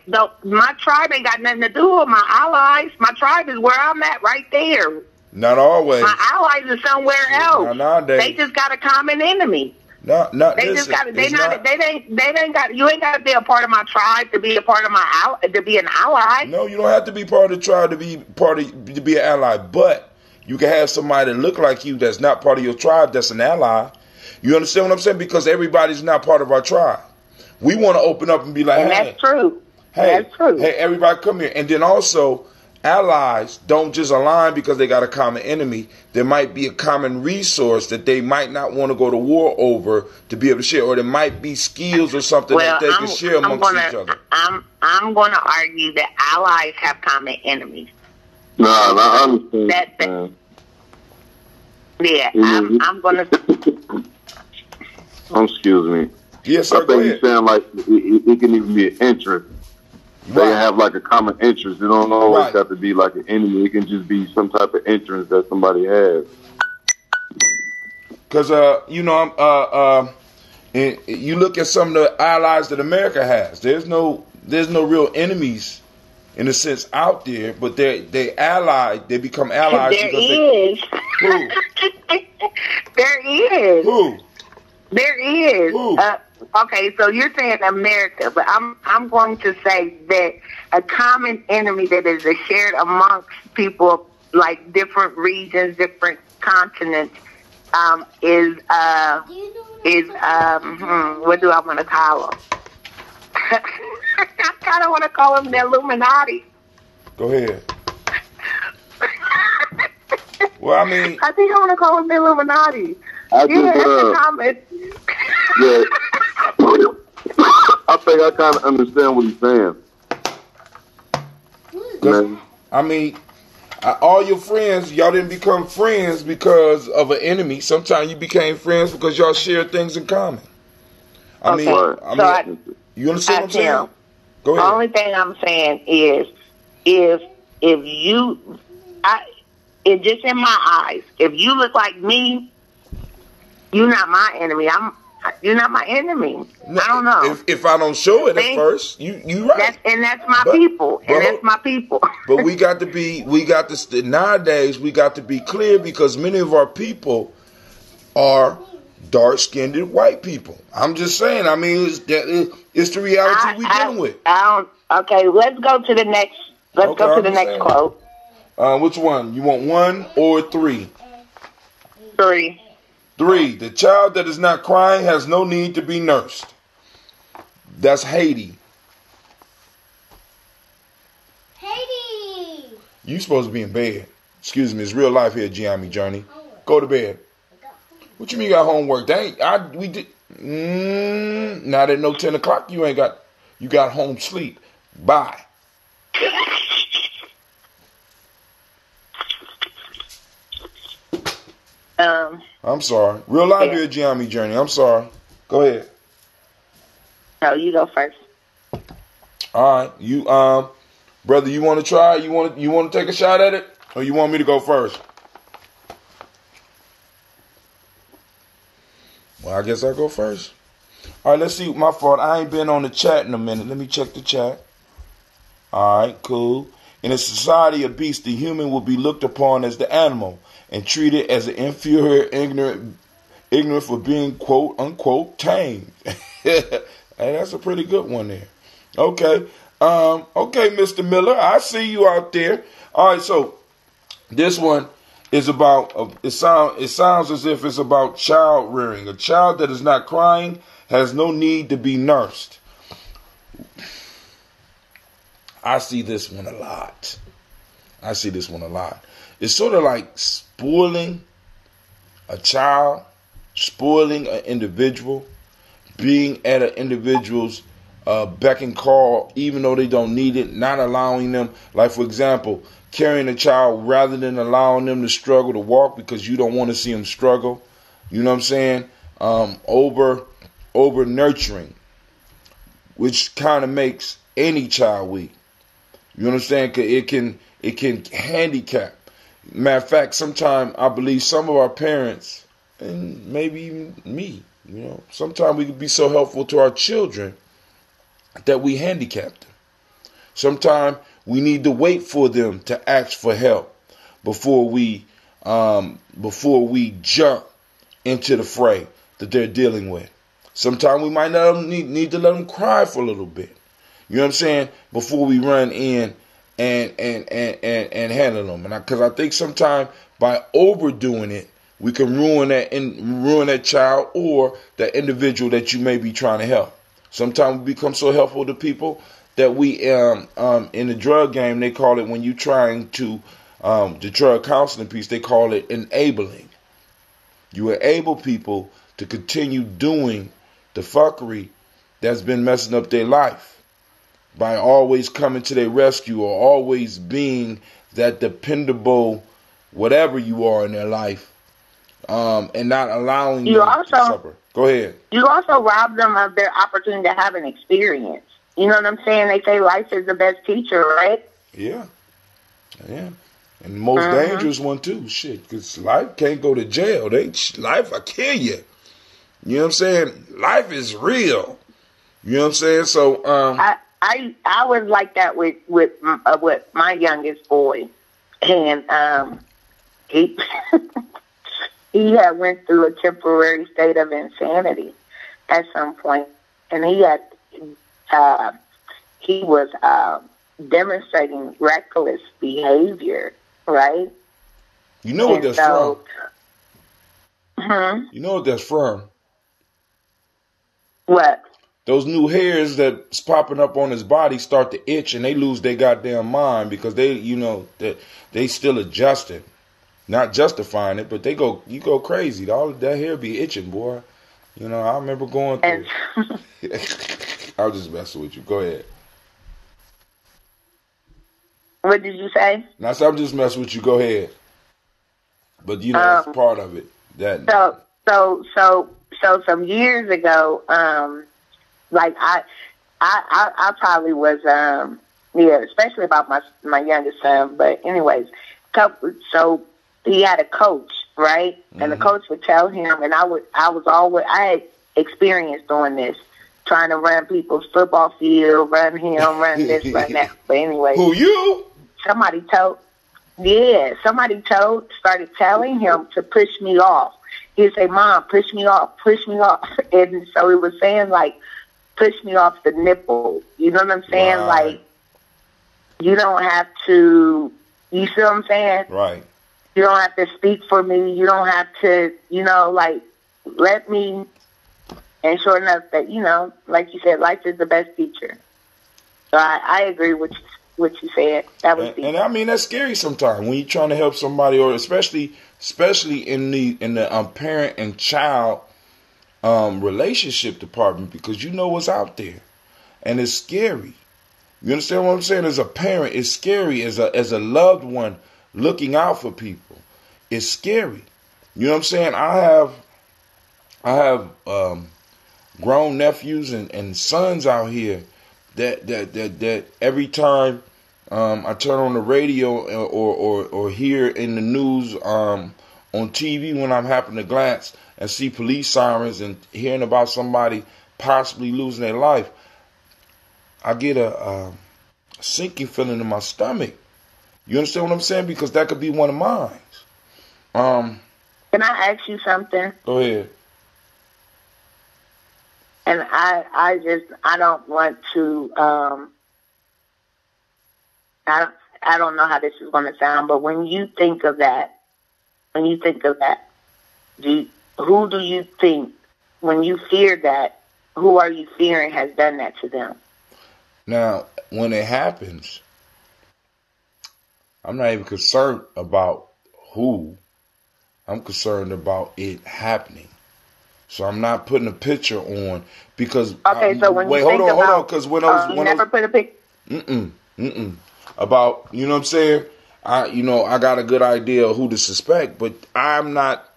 ain't got nothing to do with my allies. My tribe is where I'm at, right there. Not always. My allies are somewhere else. Not nowadays. They just got a common enemy. No, they just got. They ain't got. You ain't got to be a part of my tribe to be a part of my to be an ally. No, you don't have to be part of the tribe to be an ally. But you can have somebody that look like you that's not part of your tribe that's an ally. You understand what I'm saying? Because everybody's not part of our tribe. We want to open up and be like, and hey, that's true. Hey, that's true. Hey, everybody, come here. And then also, allies don't just align because they got a common enemy. There might be a common resource that they might not want to go to war over to be able to share, or there might be skills or something that they can share amongst each other. I'm going to argue that allies have common enemies. No, I understand. Yeah, I'm going to. Excuse me. Yes, sir. I think you sound like it can even be an interest. They have like a common interest. It don't always have to be like an enemy. It can just be some type of interest that somebody has. Because you look at some of the allies that America has. There's no real enemies in a sense out there, but they allied. They become allies. There is. Who? There is. Who? There is. Who? Okay, so you're saying America, but I'm going to say that a common enemy that is shared amongst people like different regions, different continents, is what do I want to call them? I kind of want to call them the Illuminati. Go ahead. Well, I think I want to call them the Illuminati. Yeah, I think I kind of understand what he's saying. All your friends, y'all didn't become friends because of an enemy. Sometimes you became friends because y'all shared things in common. You understand what I'm saying? Go ahead. The only thing I'm saying is, it's just in my eyes. If you look like me, you're not my enemy. You're not my enemy. No, I don't know. If I don't show it at first, you right. That's my people. And that's my people. But nowadays we got to be clear, because many of our people are dark-skinned white people. I'm just saying. It's the reality we're dealing with. Okay, let's go to the next. Go to the next quote. Which one? You want 1 or 3? 3. 3. The child that is not crying has no need to be nursed. That's Haiti. Haiti. You supposed to be in bed. Excuse me. It's real life here, Gianni Journey. Go to bed. What you mean you got homework? We did. Not at no 10 o'clock. You got home sleep. Bye. I'm sorry. Real life here, Gianni Journey. I'm sorry. Go ahead. No, you go first. All right. You brother, you want to try? You want to take a shot at it, or you want me to go first? Well, I guess I'll go first. All right, let's see. My fault. I ain't been on the chat in a minute. Let me check the chat. All right, cool. In a society of beasts, the human will be looked upon as the animal and treated as an inferior, ignorant for being quote unquote tame. Hey, that's a pretty good one there. Okay. Okay, Mr. Miller, I see you out there. All right, so this one is about, it sounds as if it's about child rearing. A child that is not crying has no need to be nursed. I see this one a lot. It's sort of like spoiling a child, spoiling an individual, being at an individual's beck and call, even though they don't need it, not allowing them, like for example, carrying a child rather than allowing them to struggle to walk because you don't want to see them struggle. You know what I'm saying? Over nurturing, which kind of makes any child weak. You understand? It can handicap. Matter of fact, sometimes I believe some of our parents, and maybe even me, sometimes we can be so helpful to our children that we handicap them. Sometimes we need to wait for them to ask for help before we jump into the fray that they're dealing with. Sometimes we might need to let them cry for a little bit. You know what I'm saying? Before we run in and handle them. And because I think sometimes by overdoing it, we can ruin that child or that individual that you may be trying to help. Sometimes we become so helpful to people that we in the drug game, they call it, when you trying to the drug counseling piece, they call it enabling. You enable people to continue doing the fuckery that's been messing up their life by always coming to their rescue or always being that dependable whatever you are in their life, and not allowing them to suffer. Go ahead. You also rob them of their opportunity to have an experience. You know what I'm saying? They say life is the best teacher, right? Yeah. And the most dangerous one too. Shit, because life can't go to jail. Life will kill you. You know what I'm saying? Life is real. You know what I'm saying? So I was like that with my youngest boy, and he he had went through a temporary state of insanity at some point, and he was demonstrating reckless behavior, right? You know what that's from? You know what that's from? What? Those new hairs that's popping up on his body start to itch, and they lose their goddamn mind because that they still adjusting, not justifying it, but you go crazy. All of that hair be itching, boy. I remember going through. I was just messing with you. Go ahead. What did you say? No, I'm just messing with you. Go ahead. But that's part of it. So some years ago, like I probably was especially about my youngest son. But anyways, so he had a coach, right? Mm-hmm. And the coach would tell him, and I had experience doing this, trying to run people's football field, run this, run that. But anyway, who you? Somebody started telling him to push me off. He'd say, "Mom, push me off." And so he was saying, like, push me off the nipple. You know what I'm saying? Right. Like, you don't have to, you see what I'm saying? Right. You don't have to speak for me. You don't have to, like, let me. And sure enough, that, like you said, life is the best teacher. So I agree with what you said. That was and I mean, that's scary sometimes when you're trying to help somebody, or especially in the parent and child relationship department, because you know what's out there, and it's scary. You understand what I'm saying? As a parent, it's scary. As a loved one looking out for people, it's scary. You know what I'm saying? I have grown nephews and sons out here that every time I turn on the radio or hear in the news on TV, when I'm happening to glance and see police sirens and hearing about somebody possibly losing their life, I get a sinking feeling in my stomach. You understand what I'm saying? Because that could be one of mine. Can I ask you something? Go ahead. And I don't want to, I don't know how this is going to sound, but when you think of that, who do you think, when you fear that, who are you fearing has done that to them? Now, when it happens, I'm not even concerned about who. I'm concerned about it happening. So I'm not putting a picture on because. Okay, so when you think about, hold on, because when I was, never put a picture. About, you know what I'm saying? I got a good idea of who to suspect, but I'm not.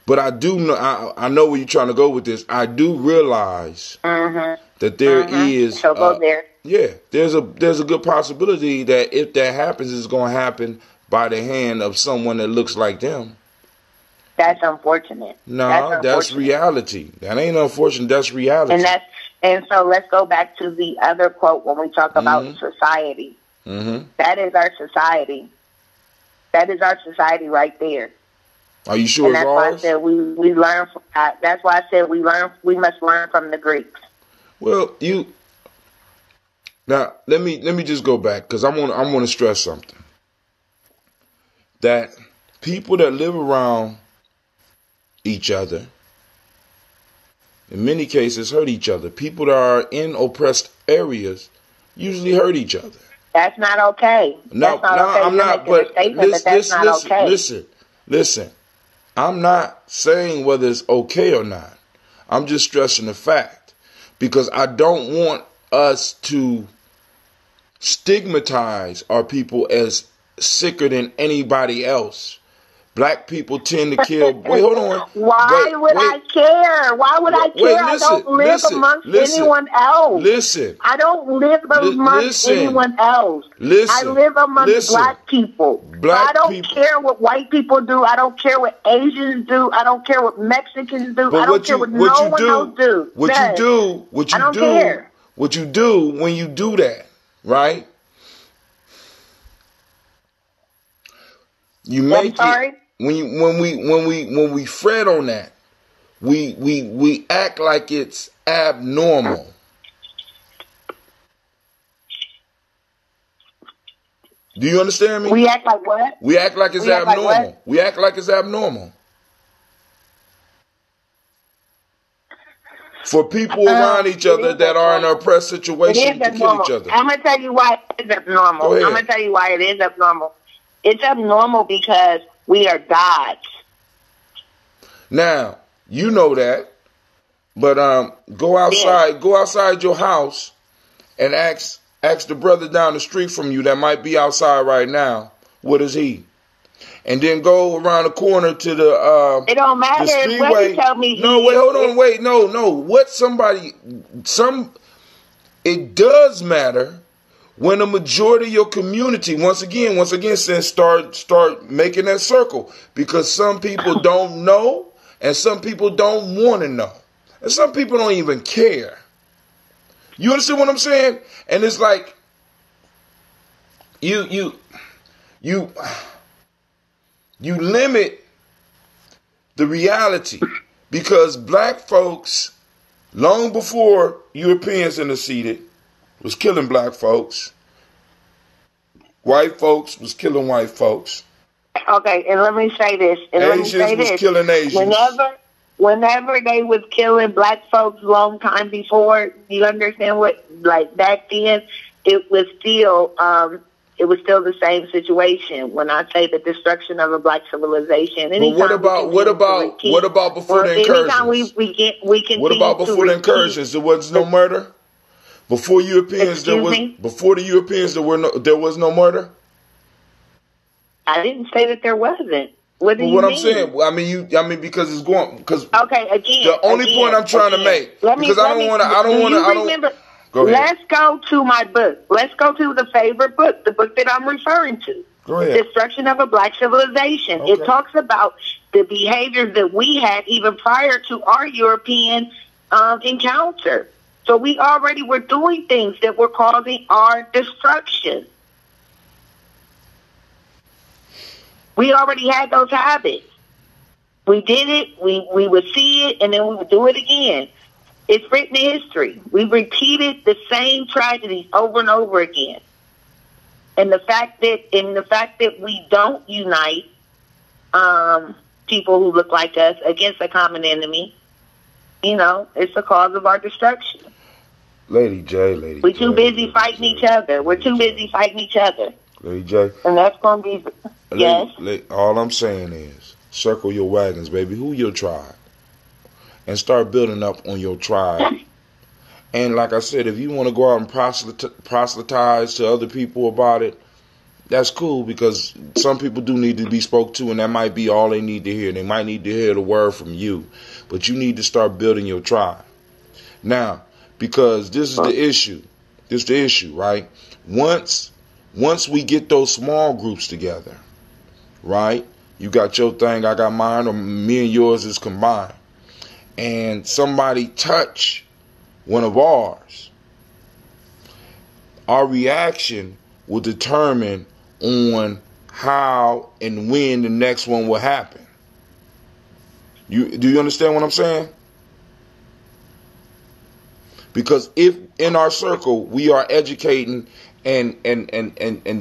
But I do know. I know where you're trying to go with this. I do realize that there is. So go there. Yeah, there's a good possibility that if that happens, it's going to happen by the hand of someone that looks like them. That's unfortunate. No, that's reality. That ain't unfortunate. That's reality. And so let's go back to the other quote when we talk about society. That is our society. That is our society right there. Are you sure? And that's why I said we learn. That's why I said we must learn from the Greeks. Well, now let me just go back because I want to stress something. That people that live around each other, in many cases, hurt each other. People that are in oppressed areas usually hurt each other. That's not okay. No, I'm not. But listen. I'm not saying whether it's okay or not. I'm just stressing the fact because I don't want us to stigmatize our people as sicker than anybody else. Black people tend to kill. Wait, hold on. Why would I care? Why would I care? I don't live amongst anyone else. I don't live amongst anyone else. I live amongst black people. I don't care what white people do. I don't care what Asians do. I don't care what Mexicans do. I don't care what no one else do. What you do when you do that, right? You make it. When we fret on that, we act like it's abnormal. Do you understand me? We act like what? We act like it's abnormal. We act like it's abnormal. For people around each other that are in an oppressed situation to kill each other. I'm going to tell you why it is abnormal. I'm going to tell you why it is abnormal. It's abnormal because we are gods. Now, you know that, but go outside your house and ask the brother down the street from you that might be outside right now, what is he? And then go around the corner to the it don't matter. The speedway. Tell me no, wait, hold on, wait, no. What it does matter. When the majority of your community, once again, says start making that circle, because some people don't know and some people don't want to know, and some people don't even care. You understand what I'm saying? And it's like you limit the reality, because black folks, long before Europeans interceded, was killing black folks. White folks was killing white folks. Okay, and let me say this. Asians was killing Asians. Whenever they was killing black folks long time before, you understand what, like back then, it was still the same situation. When I say the destruction of a black civilization. But what about before the incursions? Anytime we continue. What about before the incursions? There was no murder? Before Europeans, before the Europeans, there was no murder. I didn't say that there wasn't. What do you mean? I'm saying, because it's going. Because okay, again, the only point I'm trying to make, because I don't want to. Go ahead. Let's go to my book. Let's go to the favorite book, the book that I'm referring to. Go ahead. Destruction of a Black Civilization. Okay. It talks about the behaviors that we had even prior to our European encounter. So we already were doing things that were causing our destruction. We already had those habits. We did it, we would see it, and then we would do it again. It's written in history. We've repeated the same tragedies over and over again. And the fact that we don't unite people who look like us against a common enemy, it's the cause of our destruction. Lady J. We're too busy fighting each other. We're too busy fighting each other. Lady J. And that's going to be... Yes? All I'm saying is, circle your wagons, baby. Who your tribe? And start building up on your tribe. And like I said, if you want to go out and proselytize to other people about it, that's cool, because some people do need to be spoke to, and that might be all they need to hear. They might need to hear the word from you. But you need to start building your tribe. Now, because this is the issue. This is the issue, right? Once we get those small groups together, right? You got your thing, I got mine, or me and yours is combined. And somebody touch one of ours, our reaction will determine on how and when the next one will happen. Do you understand what I'm saying? Because if in our circle we are educating and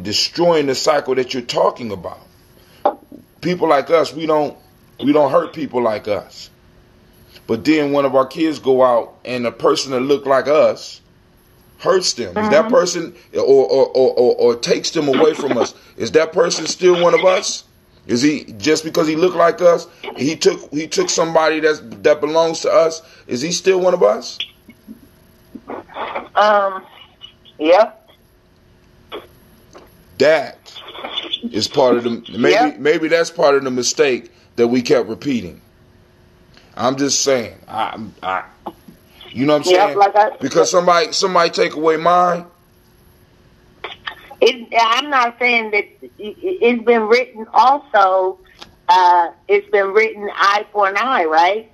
destroying the cycle that you're talking about, people like us, we don't hurt people like us. But then one of our kids go out and a person that look like us hurts them. Is that person or takes them away from us? Is that person still one of us? Is he, just because he looked like us, he took somebody that belongs to us? Is he still one of us? Yep. That is part of the maybe that's part of the mistake that we kept repeating. I'm just saying, you know what I'm saying? Because somebody take away mine. I'm not saying that it's been written also. It's been written eye for an eye, right?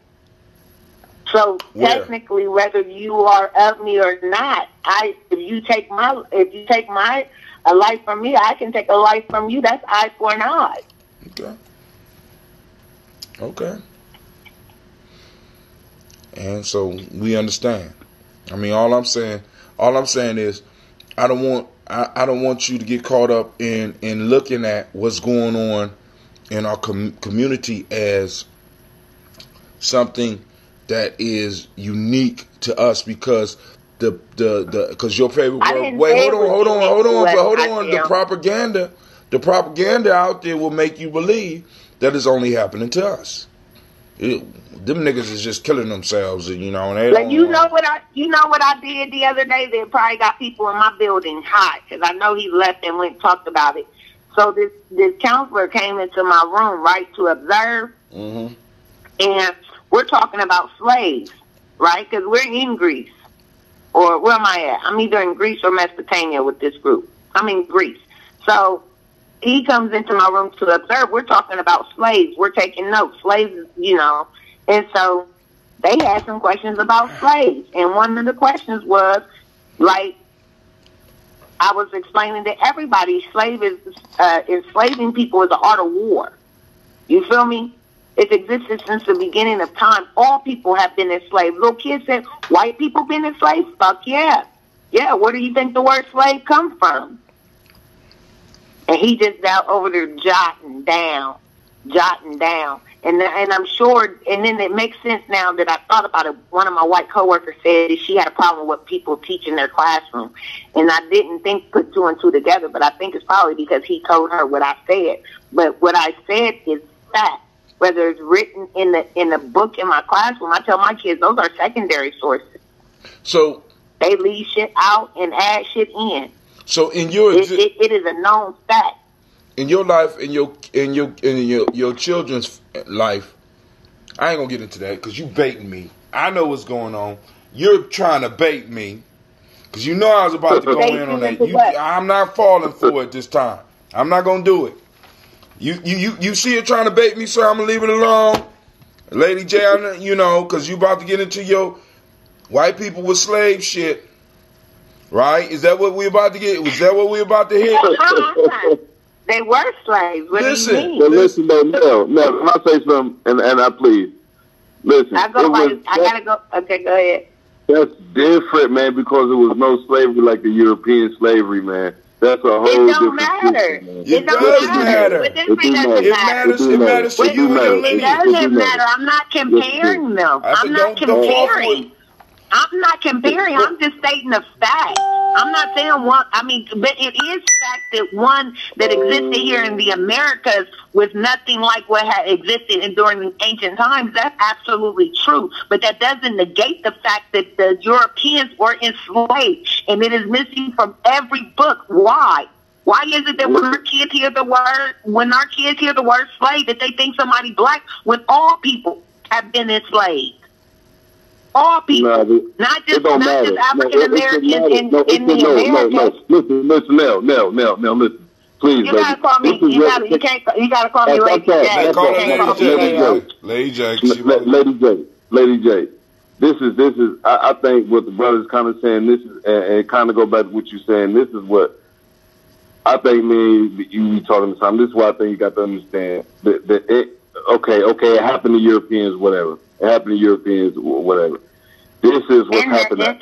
So technically, whether you are of me or not, if you take my a life from me, I can take a life from you. That's eye for an eye. Okay. And so we understand. I mean, all I'm saying is, I don't want you to get caught up in looking at what's going on in our community as something that is unique to us, because because your favorite word. Wait, hold on. The propaganda out there will make you believe that it's only happening to us. Them niggas is just killing themselves, and you know. And you know what I did the other day that probably got people in my building hot, because I know he left and went and talked about it. So this counselor came into my room, right, to observe, and we're talking about slaves, right? Because we're in Greece, or where am I at? I'm either in Greece or Mesopotamia with this group. I'm in Greece. So he comes into my room to observe. We're talking about slaves. We're taking notes. Slaves, you know. And so they had some questions about slaves. And one of the questions was, like, I was explaining to everybody, enslaving people is the art of war. You feel me? It's existed since the beginning of time. All people have been enslaved. Little kids said, white people been enslaved? Fuck yeah. Yeah, where do you think the word slave come from? And he just out over there jotting down. And I'm sure, and then it makes sense now that I thought about it. One of my white coworkers said that she had a problem with people teaching their classroom. And I didn't put two and two together, but I think it's probably because he told her what I said. But what I said is fact. Whether it's written in the book in my classroom, I tell my kids those are secondary sources. So they leave shit out and add shit in. So in your it is a known fact. In your life, in your children's life, I ain't gonna get into that because you baiting me. I know what's going on. You're trying to bait me because you know I was about to go in on that. I'm not falling for it this time. I'm not gonna do it. You see it trying to bait me, so I'm gonna leave it alone, Lady J. You know, because you about to get into your white people with slave shit, right? Is that what we about to get? Was that what we about to hit? They were slaves. What Listen, do you mean? But listen, though, now, can I say something? And I please. Listen. I gotta go. Okay, go ahead. That's different, man, because it was no slavery like the European slavery, man. That's a whole different matter. System, it does matter. It matters. It matters to you and your lineage. It doesn't matter. I'm not comparing them. I'm not comparing. I'm not comparing. I'm just stating the fact. I'm not saying one. I mean, but it is fact that one that existed here in the Americas was nothing like what had existed during ancient times. That's absolutely true. But that doesn't negate the fact that the Europeans were enslaved, and it is missing from every book. Why? Why is it that when our kids hear the word slave, that they think somebody black when all people have been enslaved? All people, not just African Americans in the Americas. Listen, listen, please. You gotta call me. You gotta call me Lady J. Lady J. This is. I think what the brother's kind of saying. This is, and kind of go back to what you're saying. This is what I think. Me, you talking to something. This is what I think you got to understand. Okay, it happened to Europeans, whatever. It happened to Europeans, whatever. This is what happened to us.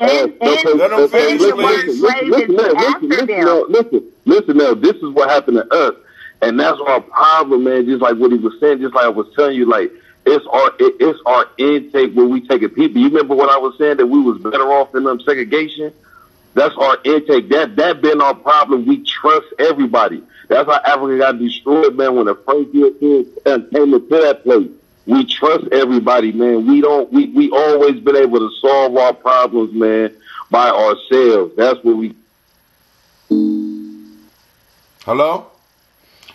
Listen now. This is what happened to us, and that's our problem, man. Just like what he was saying, just like I was telling you, like it's our intake where we take it. People, you remember what I was saying that we was better off in segregation? That's our intake. That been our problem. We trust everybody. That's how Africa got destroyed, man. When the first Europeans came into that place, we trust everybody, man. We always been able to solve our problems, man, by ourselves. That's what we. Hello?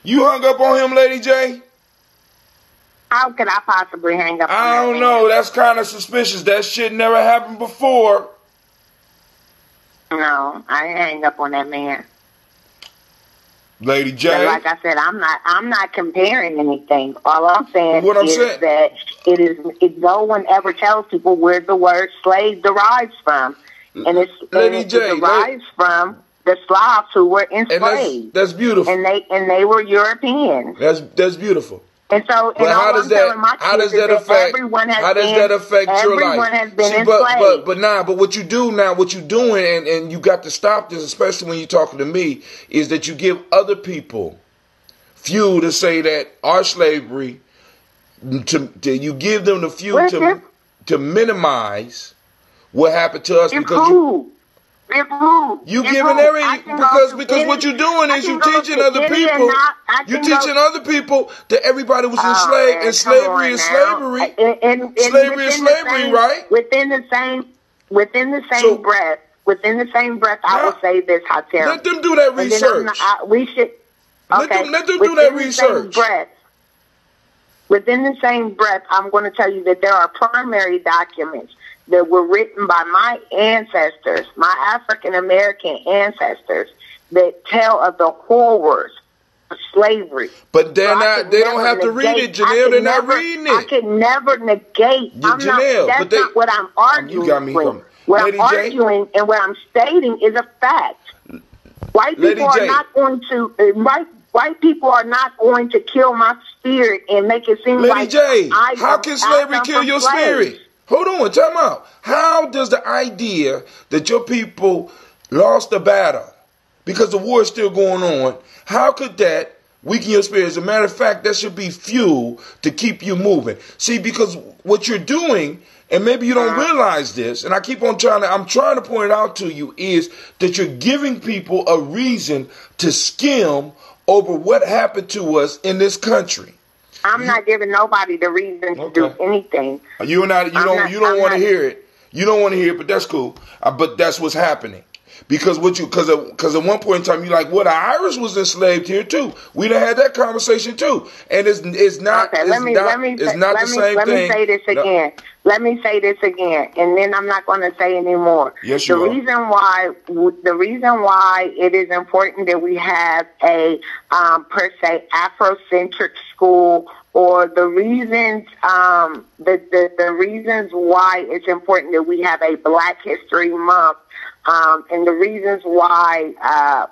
You hung up on him, Lady J? How could I possibly hang up on him? I don't know. That's kind of suspicious. That shit never happened before. No, I didn't hang up on that man. Lady J. But like I said, I'm not comparing anything. All I'm saying is that no one ever tells people where the word slave derives from. And it derives from the Slavs who were enslaved. That's beautiful. And they were Europeans. That's beautiful. And so, but how does that affect your life? Everyone has been enslaved. But what you do now, what you're doing, and you got to stop this, especially when you're talking to me, is that you give other people fuel to say that our slavery, you give them the fuel to minimize what happened to us because you giving because what you're doing is you teaching other people. You're teaching other people that everybody was enslaved, and slavery is slavery. Slavery is slavery, right? Within the same breath, I will say this, Hatem. Let them do that research. Let them do that research. Within the same breath, I'm going to tell you that there are primary documents that were written by my ancestors, my African American ancestors, that tell of the horrors of slavery. But they don't have to read it, Janelle. They're not reading it. I can never negate. That's not what I'm arguing. You got me from what I'm arguing and what I'm stating is a fact. White people are not going to white people are not going to kill my spirit and make it seem Lady J, how can slavery kill your spirit? Hold on, time out. How does the idea that your people lost the battle because the war is still going on, how could that weaken your spirit? As a matter of fact, that should be fuel to keep you moving. See, because what you're doing, and maybe you don't realize this, and I'm trying to point it out to you, is that you're giving people a reason to skim over what happened to us in this country. I'm not giving nobody the reason to do anything. You don't want to hear it. You don't want to hear it, but that's cool. But that's what's happening. Because at one point in time, you're like, well, the Irish was enslaved here too. We done had that conversation too. And it's not, okay, let me say this again. Let me say this again, and then I'm not going to say anymore. Yes, you are. The reason why it is important that we have a per se Afrocentric school, or the reasons the reasons why it's important that we have a Black History Month, and the reasons why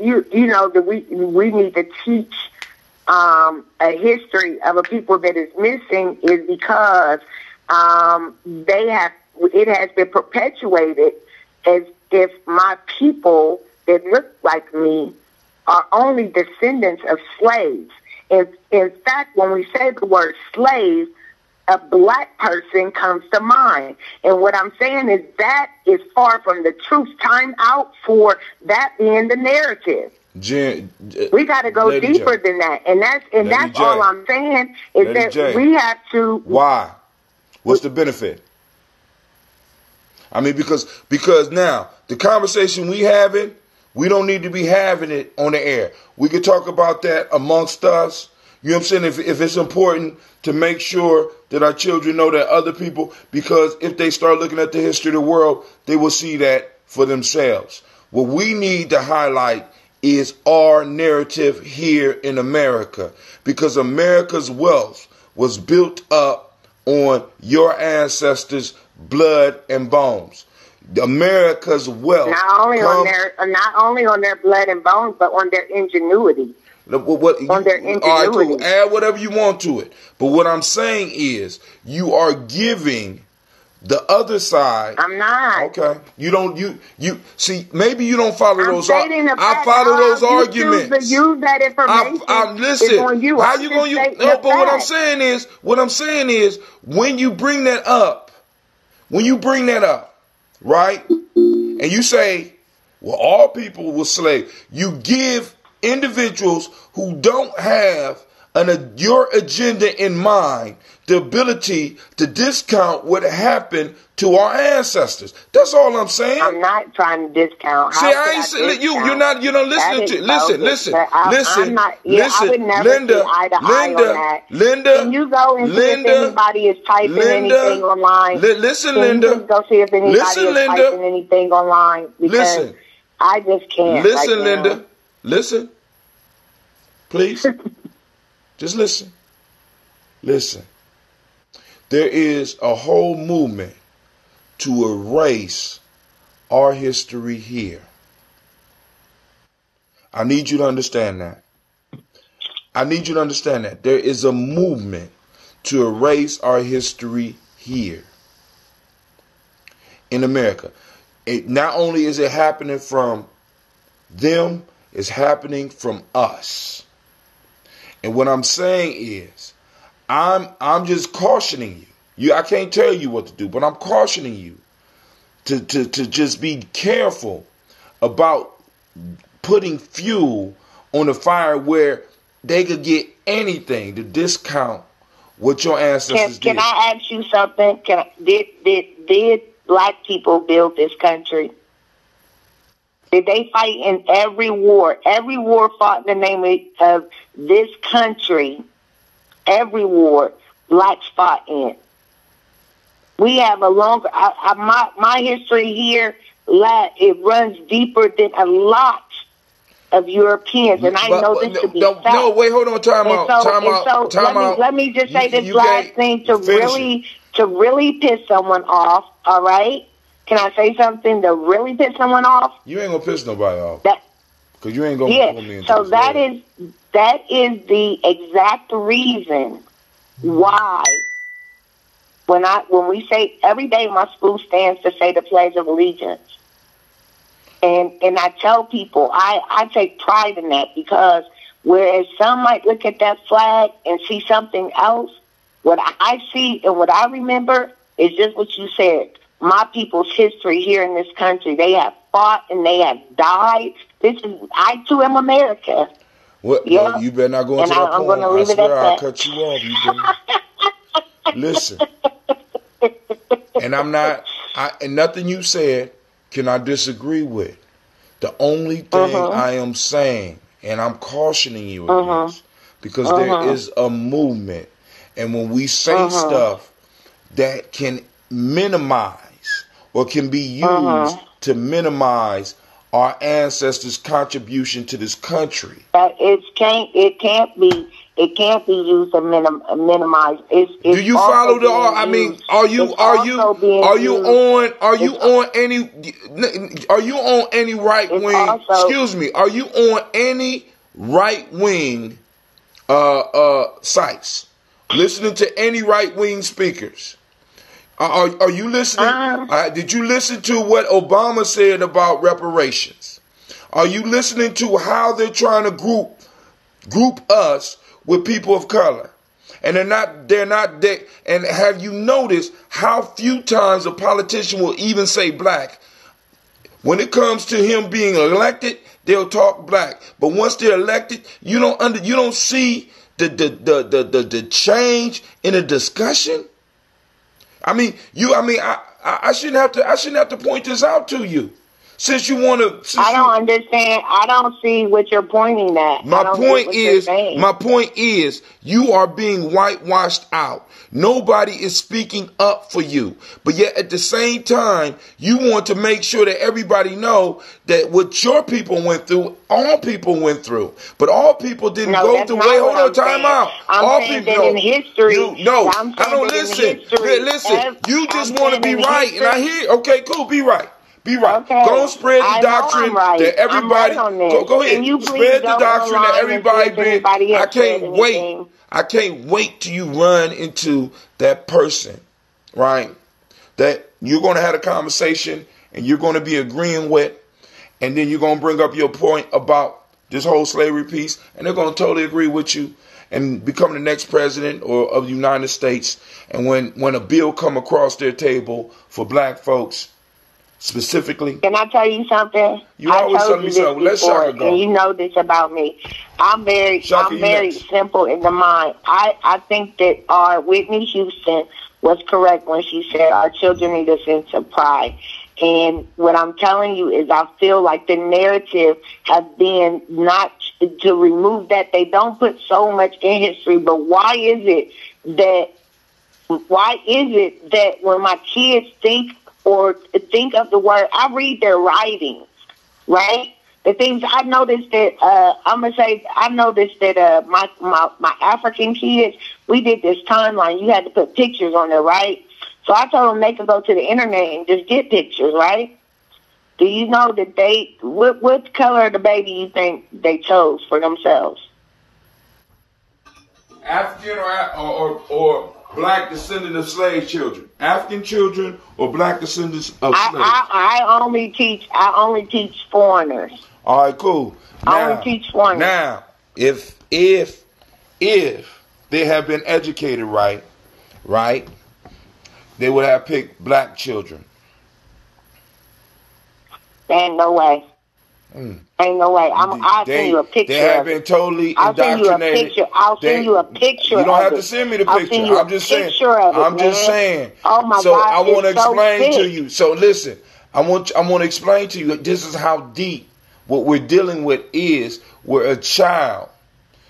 you know that we need to teach a history of a people that is missing is because it has been perpetuated as if my people that look like me are only descendants of slaves. In fact, when we say the word slave, a black person comes to mind. And what I'm saying is that is far from the truth. Time out for that being the narrative. We got to go Lady deeper J. than that. And that's all I'm saying is Lady that J. we have to. Why? What's the benefit? I mean, because now the conversation we having, we don't need to be having it on the air. We could talk about that amongst us. You know what I'm saying? If it's important to make sure that our children know that other people, because if they start looking at the history of the world, they will see that for themselves. What we need to highlight is our narrative here in America, because America's wealth was built up on your ancestors' blood and bones. America's wealth not only on their blood and bones, but on their ingenuity. On their ingenuity. All right, cool. Add whatever you want to it. But what I'm saying is, you are giving the other side. I'm not. Okay. You see, maybe you don't follow those. I follow those arguments. To use that information. Listen. On you. How you gonna use? No, but what I'm saying is, when you bring that up, right, and you say, well, all people were slaves, you give individuals who don't have your agenda in mind the ability to discount what happened to our ancestors. That's all I'm saying. I'm not trying to discount. See, I ain't saying you're not listening to. Listen. I would never Linda, see eye to eye on that. Linda, can you go and see if anybody is typing anything online? Listen, can Linda. You just go see if anybody is typing anything online? Because I just can't. Listen, right Linda. Now. Listen. Please. Just listen. Listen. There is a whole movement to erase our history here. I need you to understand that. There is a movement to erase our history here in America. Not only is it happening from them, it's happening from us. And what I'm saying is, I'm just cautioning you. I can't tell you what to do, but I'm cautioning you to just be careful about putting fuel on the fire where they could get anything to discount what your ancestors did. Can I ask you something? Did black people build this country? Did they fight in every war? Every war fought in the name of this country. Every war blacks fought in. We have a longer. My history here, it runs deeper than a lot of Europeans, and I know this to be fact. No, wait, hold on, time out. Let me just say this last thing to really piss someone off. All right. Can I say something to really piss someone off? You ain't gonna piss nobody off. Because you ain't gonna pull me into so this that is the exact reason why when we say every day my school stands to say the Pledge of Allegiance. And I tell people I take pride in that, because whereas some might look at that flag and see something else, what I see and what I remember is just what you said. My people's history here in this country. They have fought and they have died. I too am America. What? Yeah. Well, you better not go into that I'm going to leave it at that. I'll cut you off. Listen. And I'm not, and nothing you said can I disagree with. The only thing I am saying, and I'm cautioning you against, because there is a movement. And when we say stuff that can minimize or can be used to minimize our ancestors' contribution to this country. It can't be It can't be used to minimize. Do you follow the? I mean, are you on any right wing? Excuse me. Are you on any right wing sites? Listening to any right wing speakers? Are you listening? Did you listen to what Obama said about reparations? Are you listening to how they're trying to group us with people of color? And they're not there. And have you noticed how few times a politician will even say black? When it comes to him being elected, they'll talk black. But once they're elected, you don't see the change in the discussion. I shouldn't have to point this out to you. Since you want to, I don't understand. I don't see what you're pointing at. My point is, you are being whitewashed out. Nobody is speaking up for you, but yet at the same time, you want to make sure that everybody know that what your people went through, all people went through, but all people didn't go through. Wait, hold on, time out. All people in history. I don't listen. Listen, you just want to be right, and I hear. Okay, cool, be right. Be right. Okay. Go spread the doctrine that everybody. Go ahead. Spread the doctrine that everybody. I can't wait till you run into that person, right? That you're going to have a conversation and you're going to be agreeing with, and then you're going to bring up your point about this whole slavery piece, and they're going to totally agree with you and become the next president of the United States. And when a bill come across their table for black folks. Specifically, can I tell you something? You always tell me something. Let's Shaka go. And you know this about me. I'm very simple in the mind. I think that our Whitney Houston was correct when she said our children need a sense of pride. And what I'm telling you is I feel like the narrative has been not to remove that. They don't put so much in history, but why is it that when my kids think of the word, I read their writings, right? The things I noticed that my African kids, we did this timeline. You had to put pictures on there, right? So I told them they could go to the internet and just get pictures, right? Do you know that what color of the baby you think they chose for themselves? African or black descendant of slave children, African children, or black descendants of slaves. I only teach foreigners. All right, cool. I only teach foreigners. Now, if they have been educated right, they would have picked black children. Ain't no way. Ain't no way. I'll send you a picture. They have been totally indoctrinated. I'll send you a picture. You don't have to send me the picture. I'm just saying. Oh my God! So I want to explain to you. So listen, I want to explain to you. This is how deep what we're dealing with is. Where a child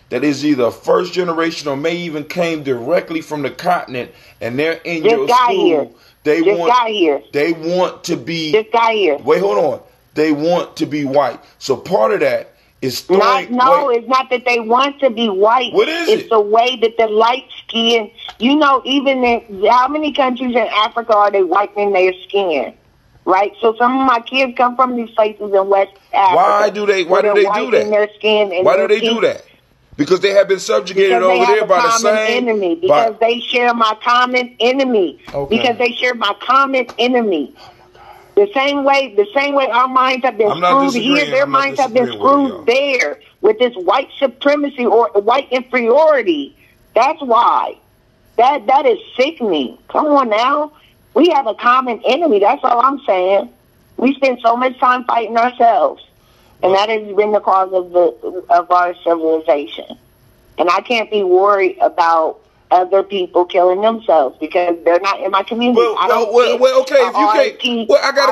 that is either first generation or may even came directly from the continent, and they're in your school. They want to be. This guy here. Wait, hold on. They want to be white. So part of that is it's not that they want to be white. What is it? It's the way that the light skin, even in how many countries in Africa are they whitening their skin? Right? So some of my kids come from these places in West Africa. Why do they do that? Their skin and why do they do that? Because they have been subjugated over there by the same enemy. Because they share my common enemy. Okay. Because they share my common enemy. The same way our minds have been screwed here, their minds have been screwed there with this white supremacy or white inferiority. That's why. That is sickening. Come on now. We have a common enemy. That's all I'm saying. We spend so much time fighting ourselves. And that has been the cause of our civilization. And I can't be worried about other people killing themselves because they're not in my community. I got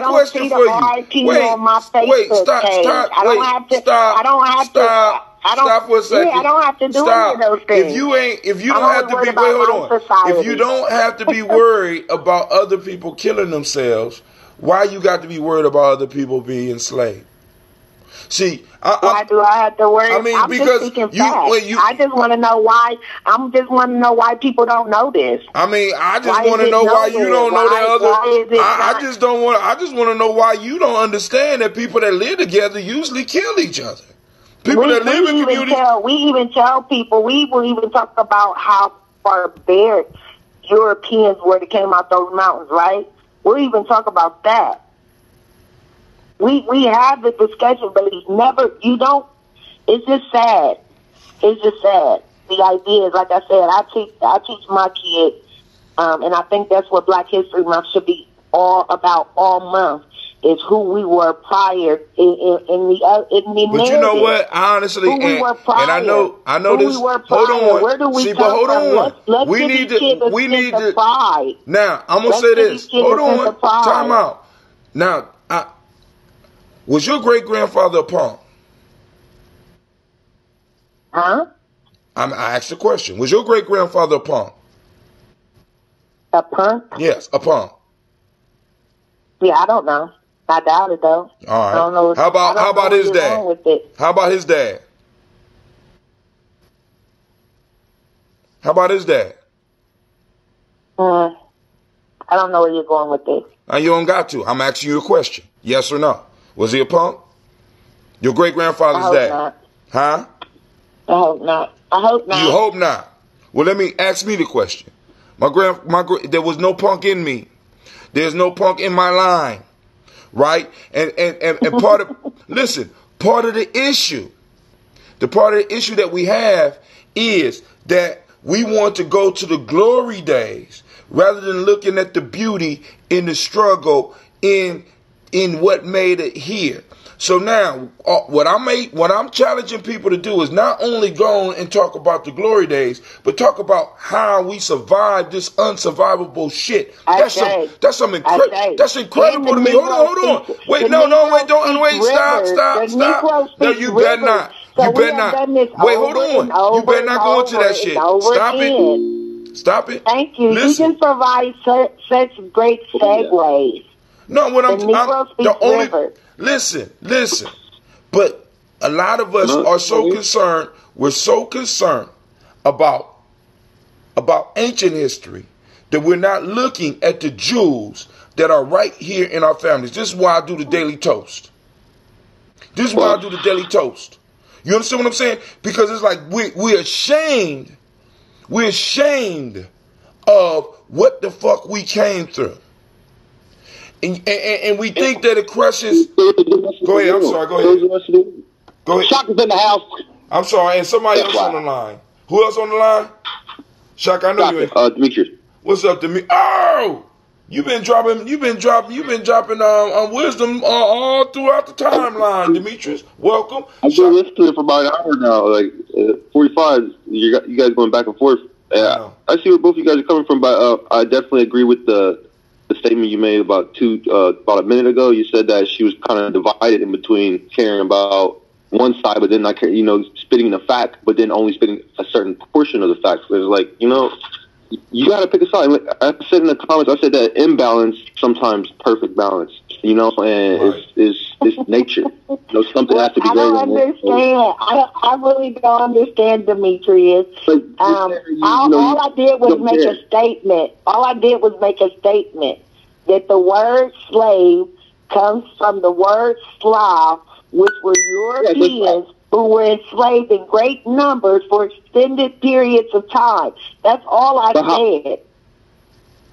a question for you. Stop for a second. I don't have to do any of those things. If you don't have to be worried about other people killing themselves, why you got to be worried about other people being enslaved? See, why do I have to worry? I mean, I'm because just speaking facts. I just want to know why. People don't know this. I mean, I just want to know why you don't know that other. I just don't want. I just want to know why you don't understand that people that live together usually kill each other. People that live in communities. We even tell people. We will even talk about how barbaric Europeans were that came out those mountains, right? We'll even talk about that. We have the discussion, but it's never. You don't. It's just sad. It's just sad. The idea is, like I said, I teach my kids, and I think that's what Black History Month should be all about all month. Is who we were prior in the But you know what? I honestly, who we were prior, and I know who this. We were prior. Hold on. Where do we See, come but hold from? on. Let's we need to. Pride. Now I'm gonna say this. Hold on. Time out. Now, was your great grandfather a punk? Huh? I asked a question. Was your great grandfather a punk? A punk? Yes, a punk. Yeah, I don't know. I doubt it though. All right. I don't know. How about his dad? How about his dad? How about his dad? I don't know where you're going with this. Now you don't got to. I'm asking you a question. Yes or no? Was he a punk? Your great grandfather's dad? Not. Huh? I hope not. You hope not. Well, ask me the question. There was no punk in me. There's no punk in my line. Right? And part of part of the issue that we have is that we want to go to the glory days rather than looking at the beauty in the struggle in what made it here. So now, what I'm challenging people to do is not only go and talk about the glory days, but talk about how we survived this unsurvivable shit. That's incredible to me. Hold on. Wait, stop. No, you better not. You better not. Wait, hold on. You better not go into that shit. Stop it. Thank you. Listen. You can provide such great segues. No, listen. But a lot of us are so concerned. We're so concerned about ancient history that we're not looking at the jewels that are right here in our families. This is why I do the daily toast. You understand what I'm saying? Because it's like we're ashamed. We're ashamed of what the fuck we came through. And we think that it crushes. Go ahead. I'm sorry. Go ahead. Shock is in the house. I'm sorry. And somebody else on the line. Who else on the line? Shock, I know you ain't. Demetrius. What's up, Demetrius? Oh, you've been dropping wisdom all throughout the timeline, Demetrius. Welcome. I've been listening for about an hour now, like 45. You guys going back and forth. Yeah, I see where both of you guys are coming from, but I definitely agree with the statement you made about a minute ago. You said that she was kind of divided in between caring about one side, but then not care, spitting the fact, but then only spitting a certain portion of the facts. It's like, you got to pick a side. I said in the comments, I said that imbalance sometimes perfect balance. And right. it's nature. Something has to be. I don't understand. I really don't understand, Demetrius. All I did was make a statement. That the word slave comes from the word Slav, which were Europeans who were enslaved in great numbers for extended periods of time. That's all I said.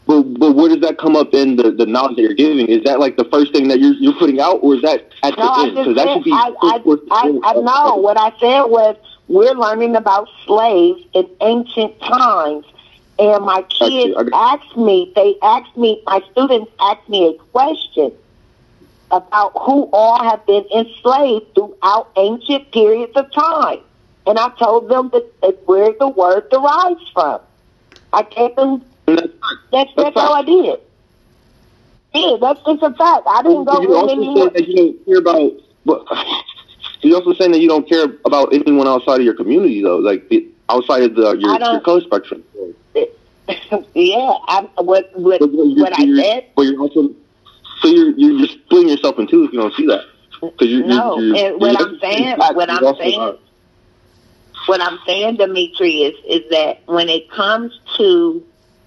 But where does that come up in the knowledge that you're giving? Is that like the first thing that you're putting out, or is that at the end? Because that should be. I know. What I said was we're learning about slaves in ancient times, and my kids my students asked me a question about who all have been enslaved throughout ancient periods of time, and I told them that where the word derives from. I gave them. That's all I did. Yeah, that's just a fact. I didn't go with anyone. You're also saying that you don't care about anyone outside of your community, though, like outside of your color spectrum. Yeah, what I said. But you're also you're splitting yourself in two if you don't see that. No, and what I'm saying, Demetrius, is that when it comes to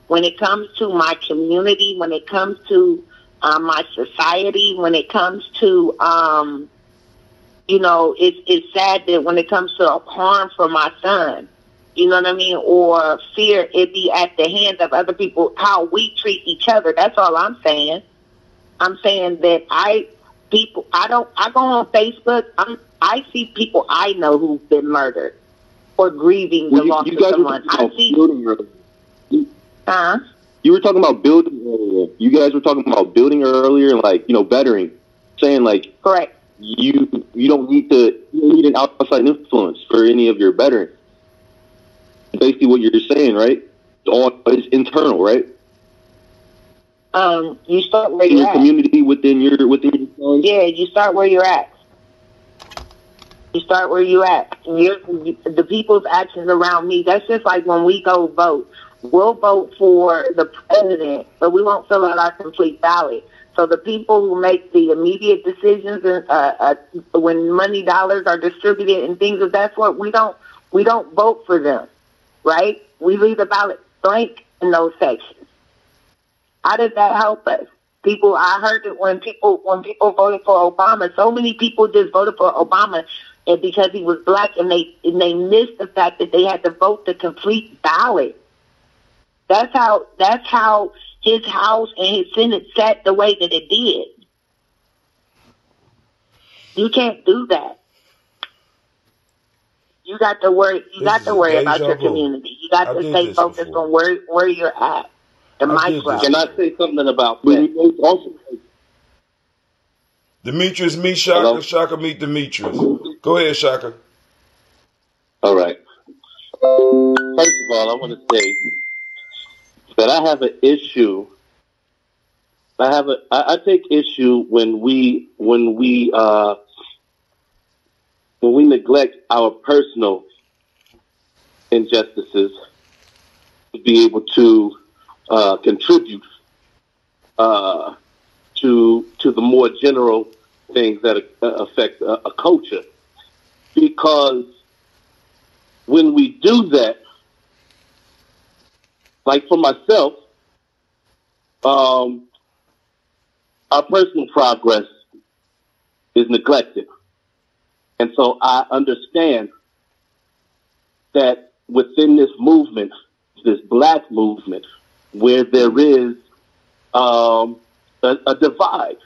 my community, when it comes to my society, when it comes to it's sad that when it comes to harm for my son, you know what I mean, or fear, it be at the hands of other people, how we treat each other. That's all I'm saying. I'm saying that I go on Facebook, I see people I know who've been murdered or grieving the loss of someone. I see. You were talking about building earlier. You guys were talking about building earlier and bettering, saying correct. You don't need an outside influence for any of your bettering. Basically, what you're saying, right? It's internal, right? You start where you're at. Community within your yeah, you start where you're at. You start where you're at. The people's actions around me. That's just like when we go vote. We'll vote for the president, but we won't fill out our complete ballot. So the people who make the immediate decisions, when money dollars are distributed and things of that sort, we don't vote for them, right? We leave the ballot blank in those sections. How did that help us? I heard that when people voted for Obama, so many people just voted for Obama because he was black, and they missed the fact that they had to vote the complete ballot. That's how his House and his Senate sat the way that it did. You can't do that. You got to worry. You got to worry about your community. You got to stay focused on where you're at. The micro. Can I say something about that? Also, Demetrius, meet Shaka. Hello? Shaka, meet Demetrius. Go ahead, Shaka. All right. First of all, I want to say that I have an issue. I take issue when we neglect our personal injustices to be able to contribute to the more general things that affect a culture. Because when we do that, like for myself, our personal progress is neglected. And so I understand that within this movement, this black movement, where there is a divide,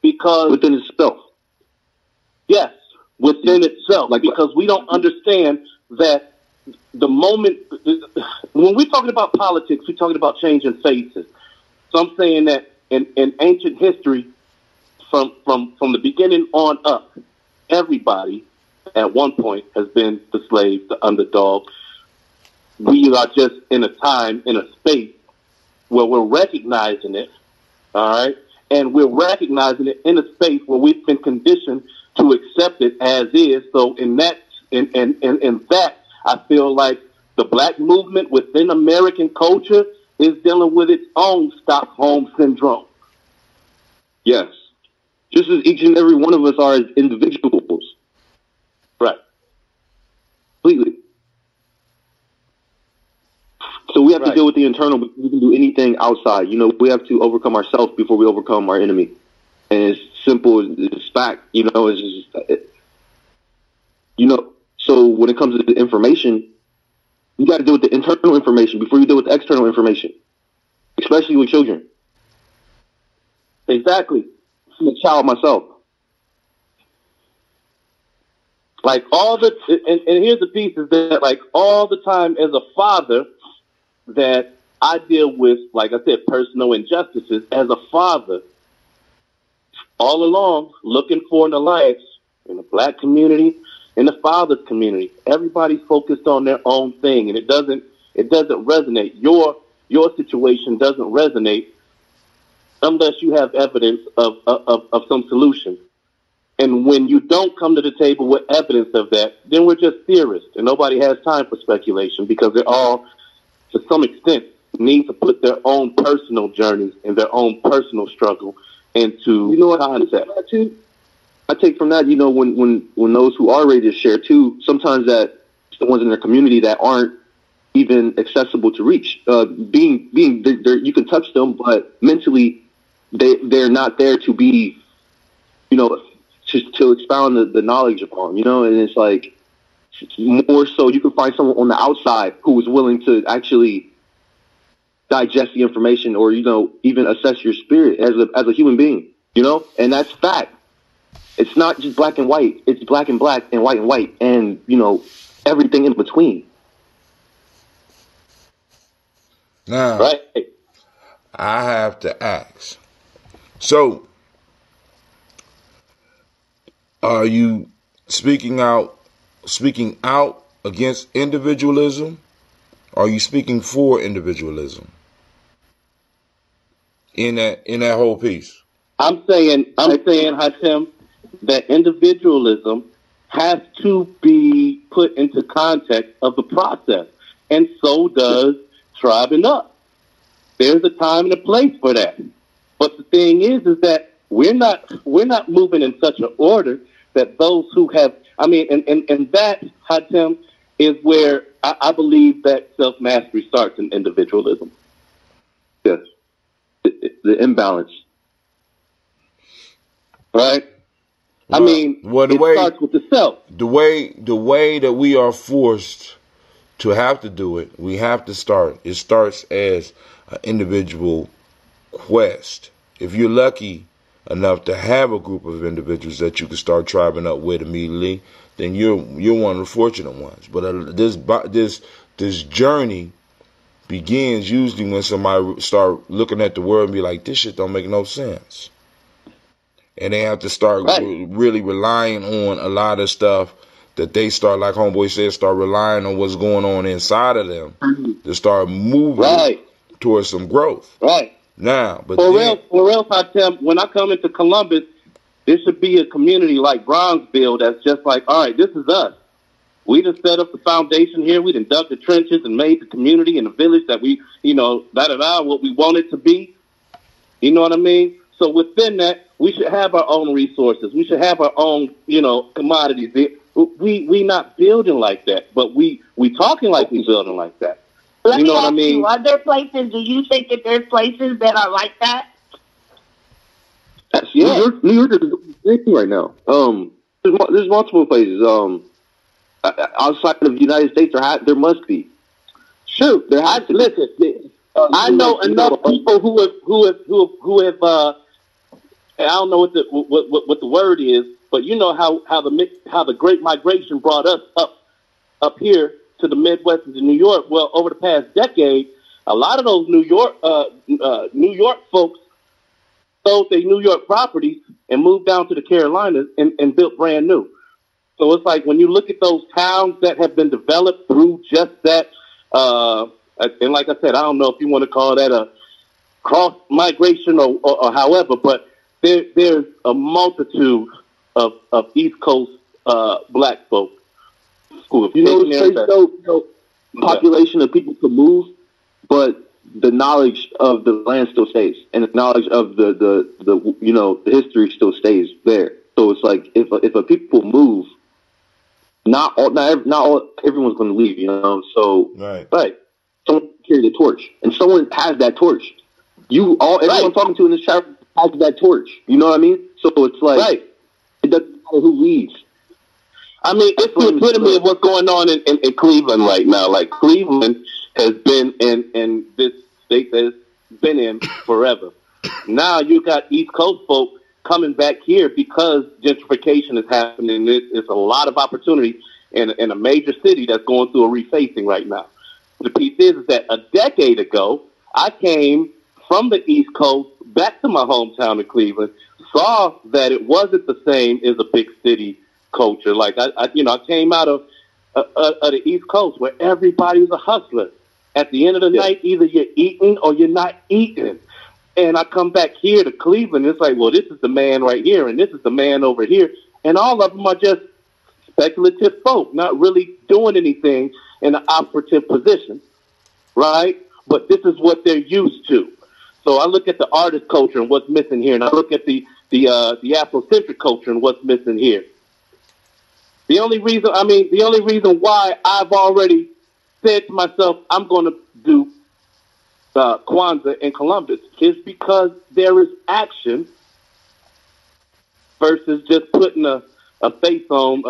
because within itself. Yes, within itself, because we don't understand that the moment when we're talking about politics, we're talking about changing faces. So I'm saying that in ancient history, from the beginning on up, everybody at one point has been the slave, the underdog. We are just in a time, in a space where we're recognizing it, all right? And we're recognizing it in a space where we've been conditioned to accept it as is. So in that, I feel like the black movement within American culture is dealing with its own Stockholm syndrome. Yes. Just as each and every one of us are as individuals. Right. Completely. So we have to deal with the internal before we can do anything outside. We have to overcome ourselves before we overcome our enemy. And it's simple, it's fact, it's just, so when it comes to the information, you got to deal with the internal information before you deal with the external information, especially with children. Exactly. I'm a child myself. And here's the piece is that all the time as a father that I deal with, like I said, personal injustices as a father, all along looking for an alliance in the black community, in the father's community. Everybody's focused on their own thing, and it doesn't resonate. Your situation doesn't resonate unless you have evidence of some solution. And when you don't come to the table with evidence of that, then we're just theorists, and nobody has time for speculation because they're all, to some extent, need to put their own personal journeys and their own personal struggle into concept. I take from that, when those who are ready to share too, sometimes that the ones in their community that aren't even accessible to reach, you can touch them, but mentally they're not there to be, to expound the knowledge upon, and it's like more so you can find someone on the outside who is willing to actually digest the information or, even assess your spirit as a human being, and that's fact. It's not just black and white. It's black and black and white and, everything in between. Now, Right. I have to ask. So, are you speaking out against individualism? Or are you speaking for individualism in that whole piece? I'm saying, Hatem, that individualism has to be put into context of the process, and so does tribing up. There's a time and a place for that. But the thing is that we're not moving in such an order that those who have, and that, Hatem, is where I believe that self-mastery starts in individualism. Yes. The imbalance. Right? It starts with the self. The way that we are forced to have to do it, we have to start. It starts as an individual quest. If you're lucky enough to have a group of individuals that you can start tribing up with immediately, then you're one of the fortunate ones. But this journey begins usually when somebody start looking at the world and be like, this shit don't make no sense. And they have to start really relying on a lot of stuff that they start, like Homeboy said, start relying on what's going on inside of them to start moving towards some growth. Right. Now, but for real, Hatem, when I come into Columbus, there should be a community like Brownsville that's just like, all right, this is us. We done set up the foundation here. We done dug the trenches and made the community and the village that we, what we want it to be. You know what I mean? So within that, we should have our own resources. We should have our own, commodities. We not building like that, but we talking like we building like that. Let me ask you, are there places, do you think that there's places that are like that? Yeah. New York is big right now. There's multiple places. Outside of the United States, there must be. Shoot, there has to. Listen, I know enough people who have. I don't know what the word is, but you know how the Great Migration brought us up here to the Midwest and to New York. Well, over the past decade, a lot of those New York folks sold their New York properties and moved down to the Carolinas and built brand new. So it's like when you look at those towns that have been developed through just that, and like I said, I don't know if you want to call that a cross migration or however, but there's a multitude of East Coast black folk who have population of people could move, but the knowledge of the land still stays, and the knowledge of the history still stays there. So it's like if a people move, not all everyone's going to leave, So right. Someone carry the torch, and someone has that torch. Everyone I'm talking to in this chat has that torch. You know what I mean? So it's like it doesn't matter who leads. I mean, it's the epitome of what's going on in Cleveland right now. Like, Cleveland has been in this state that it's been in forever. Now you got East Coast folk coming back here because gentrification is happening. It's a lot of opportunity in a major city that's going through a refacing right now. The piece is that a decade ago, I came from the East Coast back to my hometown in Cleveland, saw that it wasn't the same as a big city culture. Like I came out of the East Coast where everybody's a hustler. At the end of the night, either you're eating or you're not eating. And I come back here to Cleveland, it's like, well, this is the man right here, and this is the man over here. And all of them are just speculative folk, not really doing anything in an operative position, right? But this is what they're used to. So I look at the artist culture and what's missing here, and I look at the the Afrocentric culture and what's missing here. The only reason why I've already said to myself I'm going to do Kwanzaa in Columbus is because there is action versus just putting a face on.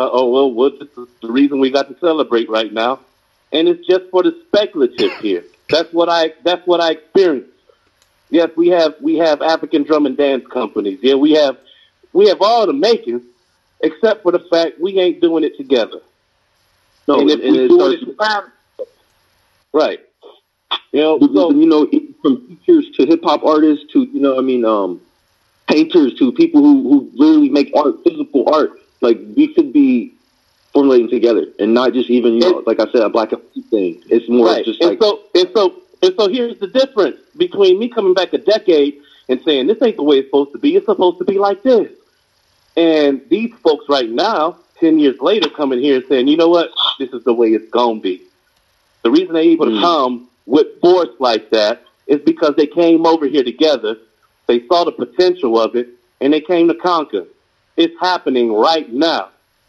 This is the reason we got to celebrate right now, and it's just for the speculative here. That's what I experienced. Yes, we have African drum and dance companies. Yeah, we have all the makings, except for the fact we ain't doing it together. No, and if we do it, right? From teachers to hip hop artists to painters to people who literally make art, physical art. Like, we should be formulating together and not just even like I said, a black and white thing. It's more right. just and so here's the difference between me coming back a decade and saying this ain't the way it's supposed to be. It's supposed to be like this. And these folks right now, 10 years later, coming here and saying, you know what, this is the way it's gonna be. The reason they're able to come with force like that is because they came over here together, they saw the potential of it, and they came to conquer. It's happening right now.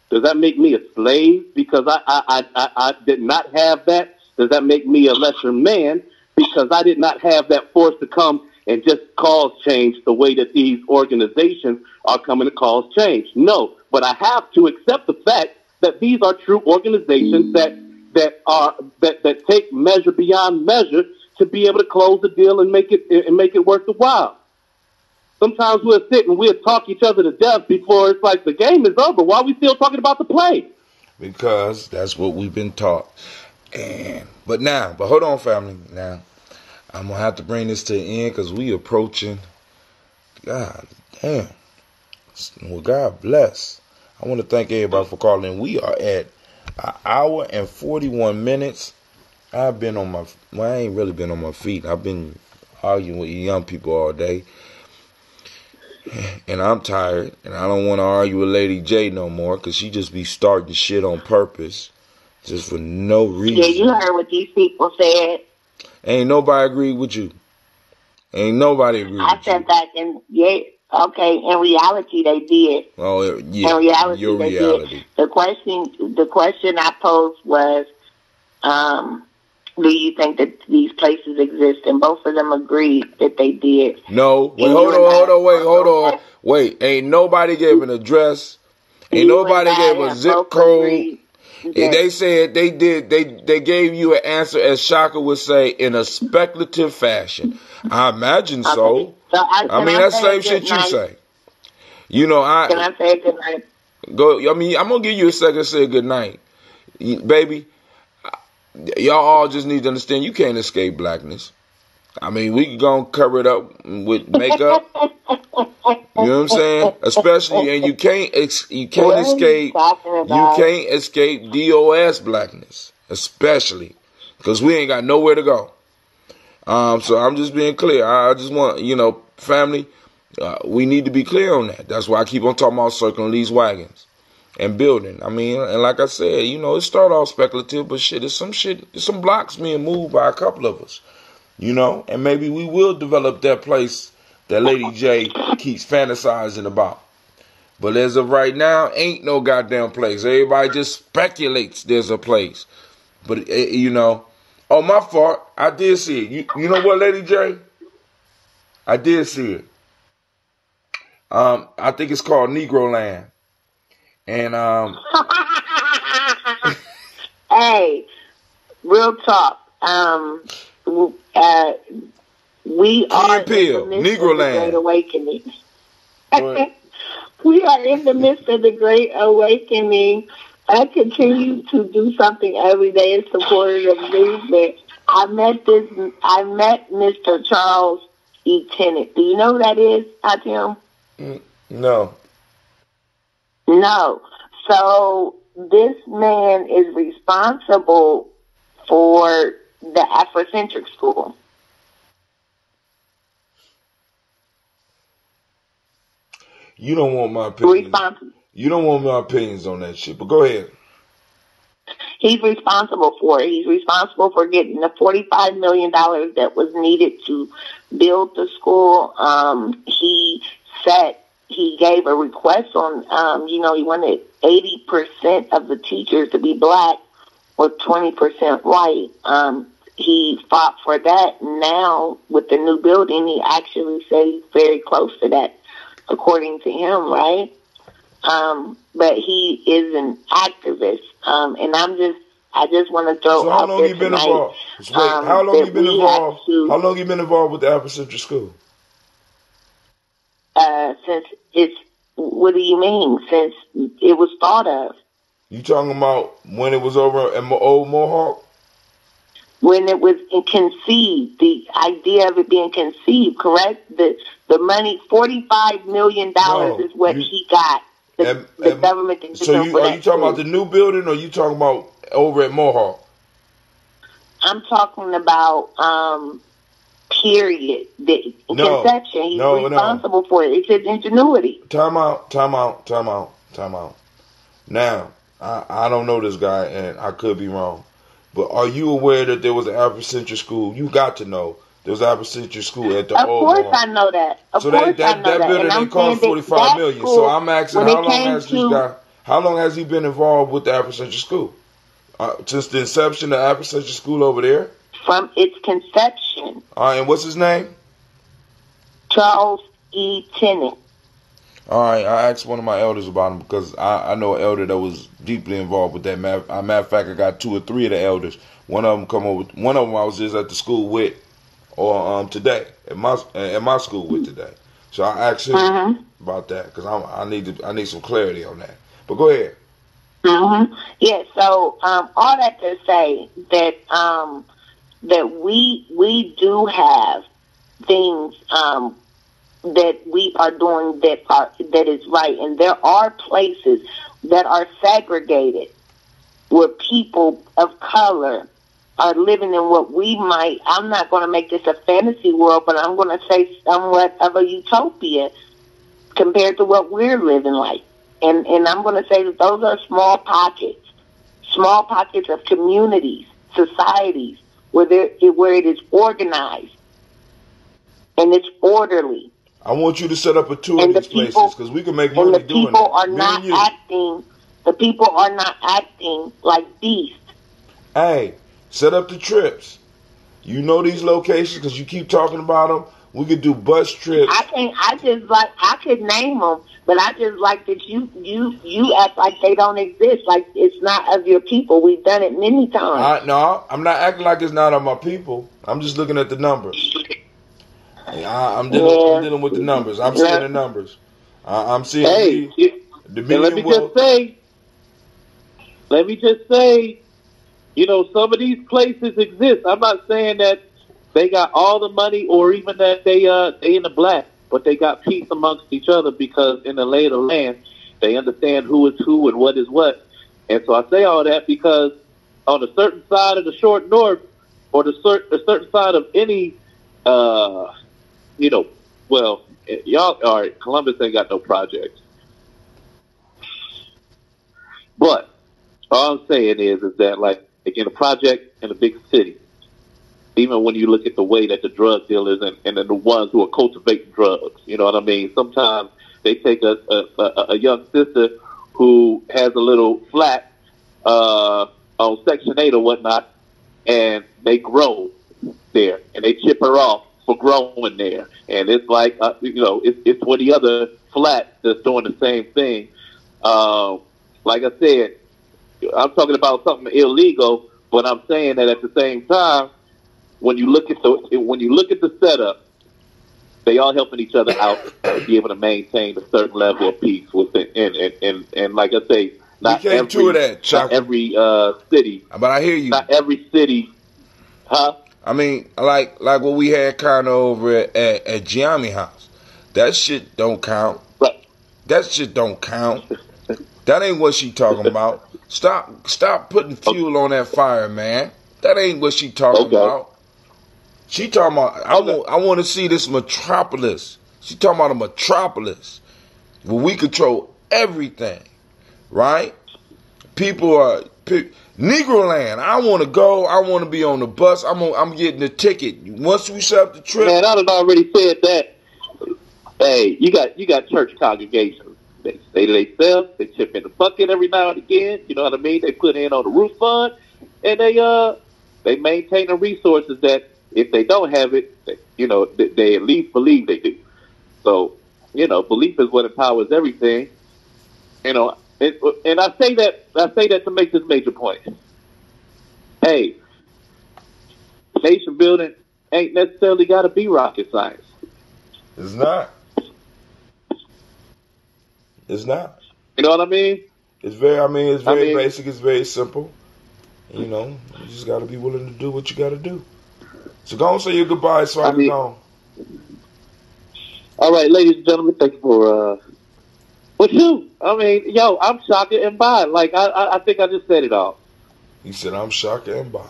Does that make me a slave because I did not have that? Does that make me a lesser man because I did not have that force to come and just cause change the way that these organizations are coming to cause change? No, but I have to accept the fact that these are true organizations that take measure beyond measure to be able to close the deal and make it worth the while. Sometimes we'll sit and we'll talk each other to death before it's like the game is over. Why are we still talking about the play? Because that's what we've been taught. But hold on, family. Now, I'm going to have to bring this to the end because we approaching. God damn. Well, God bless. I want to thank everybody for calling. We are at an hour and 41 minutes. I ain't really been on my feet. I've been arguing with young people all day. And I'm tired. And I don't want to argue with Lady J no more because she just be starting shit on purpose. Just for no reason. Yeah, you heard what these people said. Ain't nobody agree with you. Ain't nobody agree with you. I said that in reality they did. Oh, yeah. In reality Your they reality. did. The question I posed was, do you think that these places exist? And both of them agreed that they did. No. Wait, hold on. Wait, ain't nobody gave an address. Ain't nobody gave a zip code. They said they did. They gave you an answer, as Shaka would say, in a speculative fashion. I imagine so. I mean, that's the same shit you say. Can I say good night? Go. I mean, I'm gonna give you a second to say good night, baby. Y'all all just need to understand you can't escape blackness. I mean, we can go and cover it up with makeup. You know what I'm saying? Especially, and you can't escape DOS blackness, especially because we ain't got nowhere to go. So I'm just being clear. I just want, family, we need to be clear on that. That's why I keep on talking about circling these wagons and building. I mean, and like I said, it started off speculative, but it's some blocks being moved by a couple of us. And maybe we will develop that place that Lady J keeps fantasizing about. But as of right now, ain't no goddamn place. Everybody just speculates there's a place. But, oh, my fault. I did see it. You know what, Lady J? I did see it. I think it's called Negro Land. And, hey, real talk. We are in the midst of the Great Awakening. We are in the midst of the Great Awakening. I continue to do something every day in support of the movement. I met Mr. Charles E. Tennant. Do you know who that is, Atim? No. No. So this man is responsible for the Afrocentric school. You don't want my opinions. You don't want my opinions on that shit, but go ahead. He's responsible for it. He's responsible for getting the $45 million that was needed to build the school. He set he gave a request on, he wanted 80% of the teachers to be black or 20% white. He fought for that. Now, with the new building, he actually says very close to that, according to him, right? But he is an activist, and I just want to throw out there tonight. How long you been involved? How long you been involved with the Ancestor School? Since what do you mean? Since it was thought of. You talking about when it was over at Old Mohawk? When it was conceived, the idea of it being conceived, correct? The money, $45 million is what he got. The government didn't. So are you talking about the new building, or you talking about over at Mohawk? I'm talking about period. The conception. He's responsible for it. It's his ingenuity. Time out. Now, I don't know this guy, and I could be wrong. But are you aware that there was an Afrocentric school? You got to know there was an Afrocentric school at the old Mohawk. Of course I know that. That building didn't cost $45 million. So I'm asking, how long has he been involved with the Afrocentric school? Since the inception of the Afrocentric school over there? From its conception. All right, and what's his name? Charles E. Tennant. All right, I asked one of my elders about him because I know an elder that was deeply involved with that. Matter of fact, I got 2 or 3 of the elders. One of them come over. One of them I was just at the school with, or today at my school with today. So I asked him about that because I need some clarity on that. But go ahead. Yeah. So all that to say that that we do have things that we are doing that is right, and there are places that are segregated where people of color are living in what we might, I'm not going to make this a fantasy world, but I'm going to say somewhat of a utopia compared to what we're living like. And I'm going to say that those are small pockets of communities, societies, where it is organized and it's orderly. I want you to set up a tour of these places because we can make money doing it. The people are not acting like beasts. Hey, set up the trips. You know these locations because you keep talking about them. We could do bus trips. I could name them, but I just like that you act like they don't exist, like it's not of your people. We've done it many times. No, I'm not acting like it's not of my people. I'm just looking at the numbers. I'm dealing with the numbers. I'm seeing the numbers. I'm seeing the million. Let me just say, some of these places exist. I'm not saying that they got all the money or even that they in the black, but they got peace amongst each other because in the lay of the land, they understand who is who and what is what. And so I say all that because on a certain side of the short north or the certain side of any, y'all, all right, Columbus ain't got no projects. But all I'm saying is that, like in a project in a big city, even when you look at the way that the drug dealers and the ones who are cultivating drugs, you know what I mean? Sometimes they take a young sister who has a little flat on Section 8 or whatnot, and they grow there, and they chip her off for growing there. And it's like, it's 20 other flats that's doing the same thing. Like I said, I'm talking about something illegal, but I'm saying that at the same time, when you look at the setup, they all helping each other out to be able to maintain a certain level of peace within. And like I say, not every city. But I hear you. Not every city, huh? I mean, like what we had kind of over at Gianni house. That shit don't count. Right. That shit don't count. That ain't what she talking about. Stop putting fuel on that fire, man. That ain't what she talking about. She talking about, I want to see this metropolis. She talking about a metropolis where we control everything, right? People are, Negro land. I want to go. I want to be on the bus. I'm getting the ticket. Once we set up the trip. Man, I done already said that. Hey, you got church congregations. They say to themselves, they chip in the bucket every now and again. You know what I mean? They put in on the roof fund, and they maintain the resources that if they don't have it, they at least believe they do. So, belief is what empowers everything. You know, and I say that to make this major point. Hey, nation building ain't necessarily got to be rocket science. It's not. It's not. You know what I mean? It's very basic. It's very simple. You know, you just got to be willing to do what you got to do. So go and say your goodbyes so I can go. All right, ladies and gentlemen, thank you for, I'm shocked and by. Like, I think I just said it all. He said, I'm shocked and by.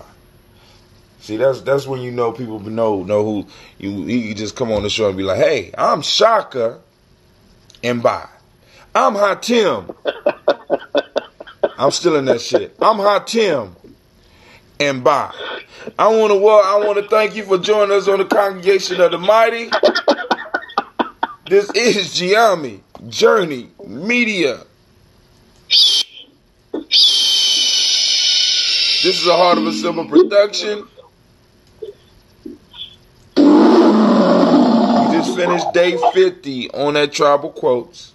See, that's when you know people know who you just come on the show and be like, hey, I'm Shaka and by. I'm Hot Tim. I'm still in that shit. I'm Hot Tim and by. I want to thank you for joining us on the Congregation of the Mighty. This is Giami Journey Media. This is a Heart of a Simple production. We just finished day 50 on that Tribal Quotes.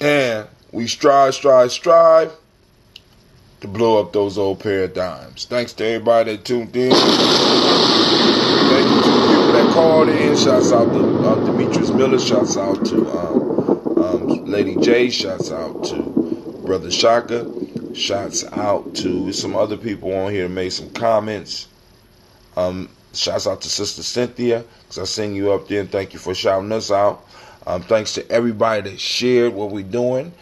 And we strive to blow up those old paradigms. Thanks to everybody that tuned in. Thank you to the people that called in. Shouts out to Demetrius Miller. Shouts out to Lady J. Shouts out to Brother Shaka. Shouts out to some other people on here that made some comments. Shouts out to Sister Cynthia, because I seen you up there, and thank you for shouting us out. Thanks to everybody that shared what we're doing,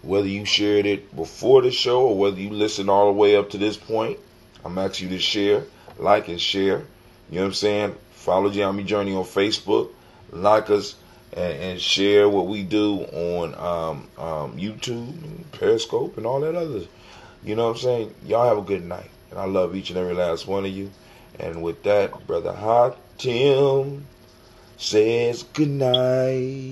whether you shared it before the show or whether you listened all the way up to this point. I'm asking you to share, like, and share. You know what I'm saying? Follow Giami Journey on Facebook, like us, and share what we do on YouTube, and Periscope, and all that others. You know what I'm saying? Y'all have a good night, and I love each and every last one of you. And with that, Brother Hot Tim says good night.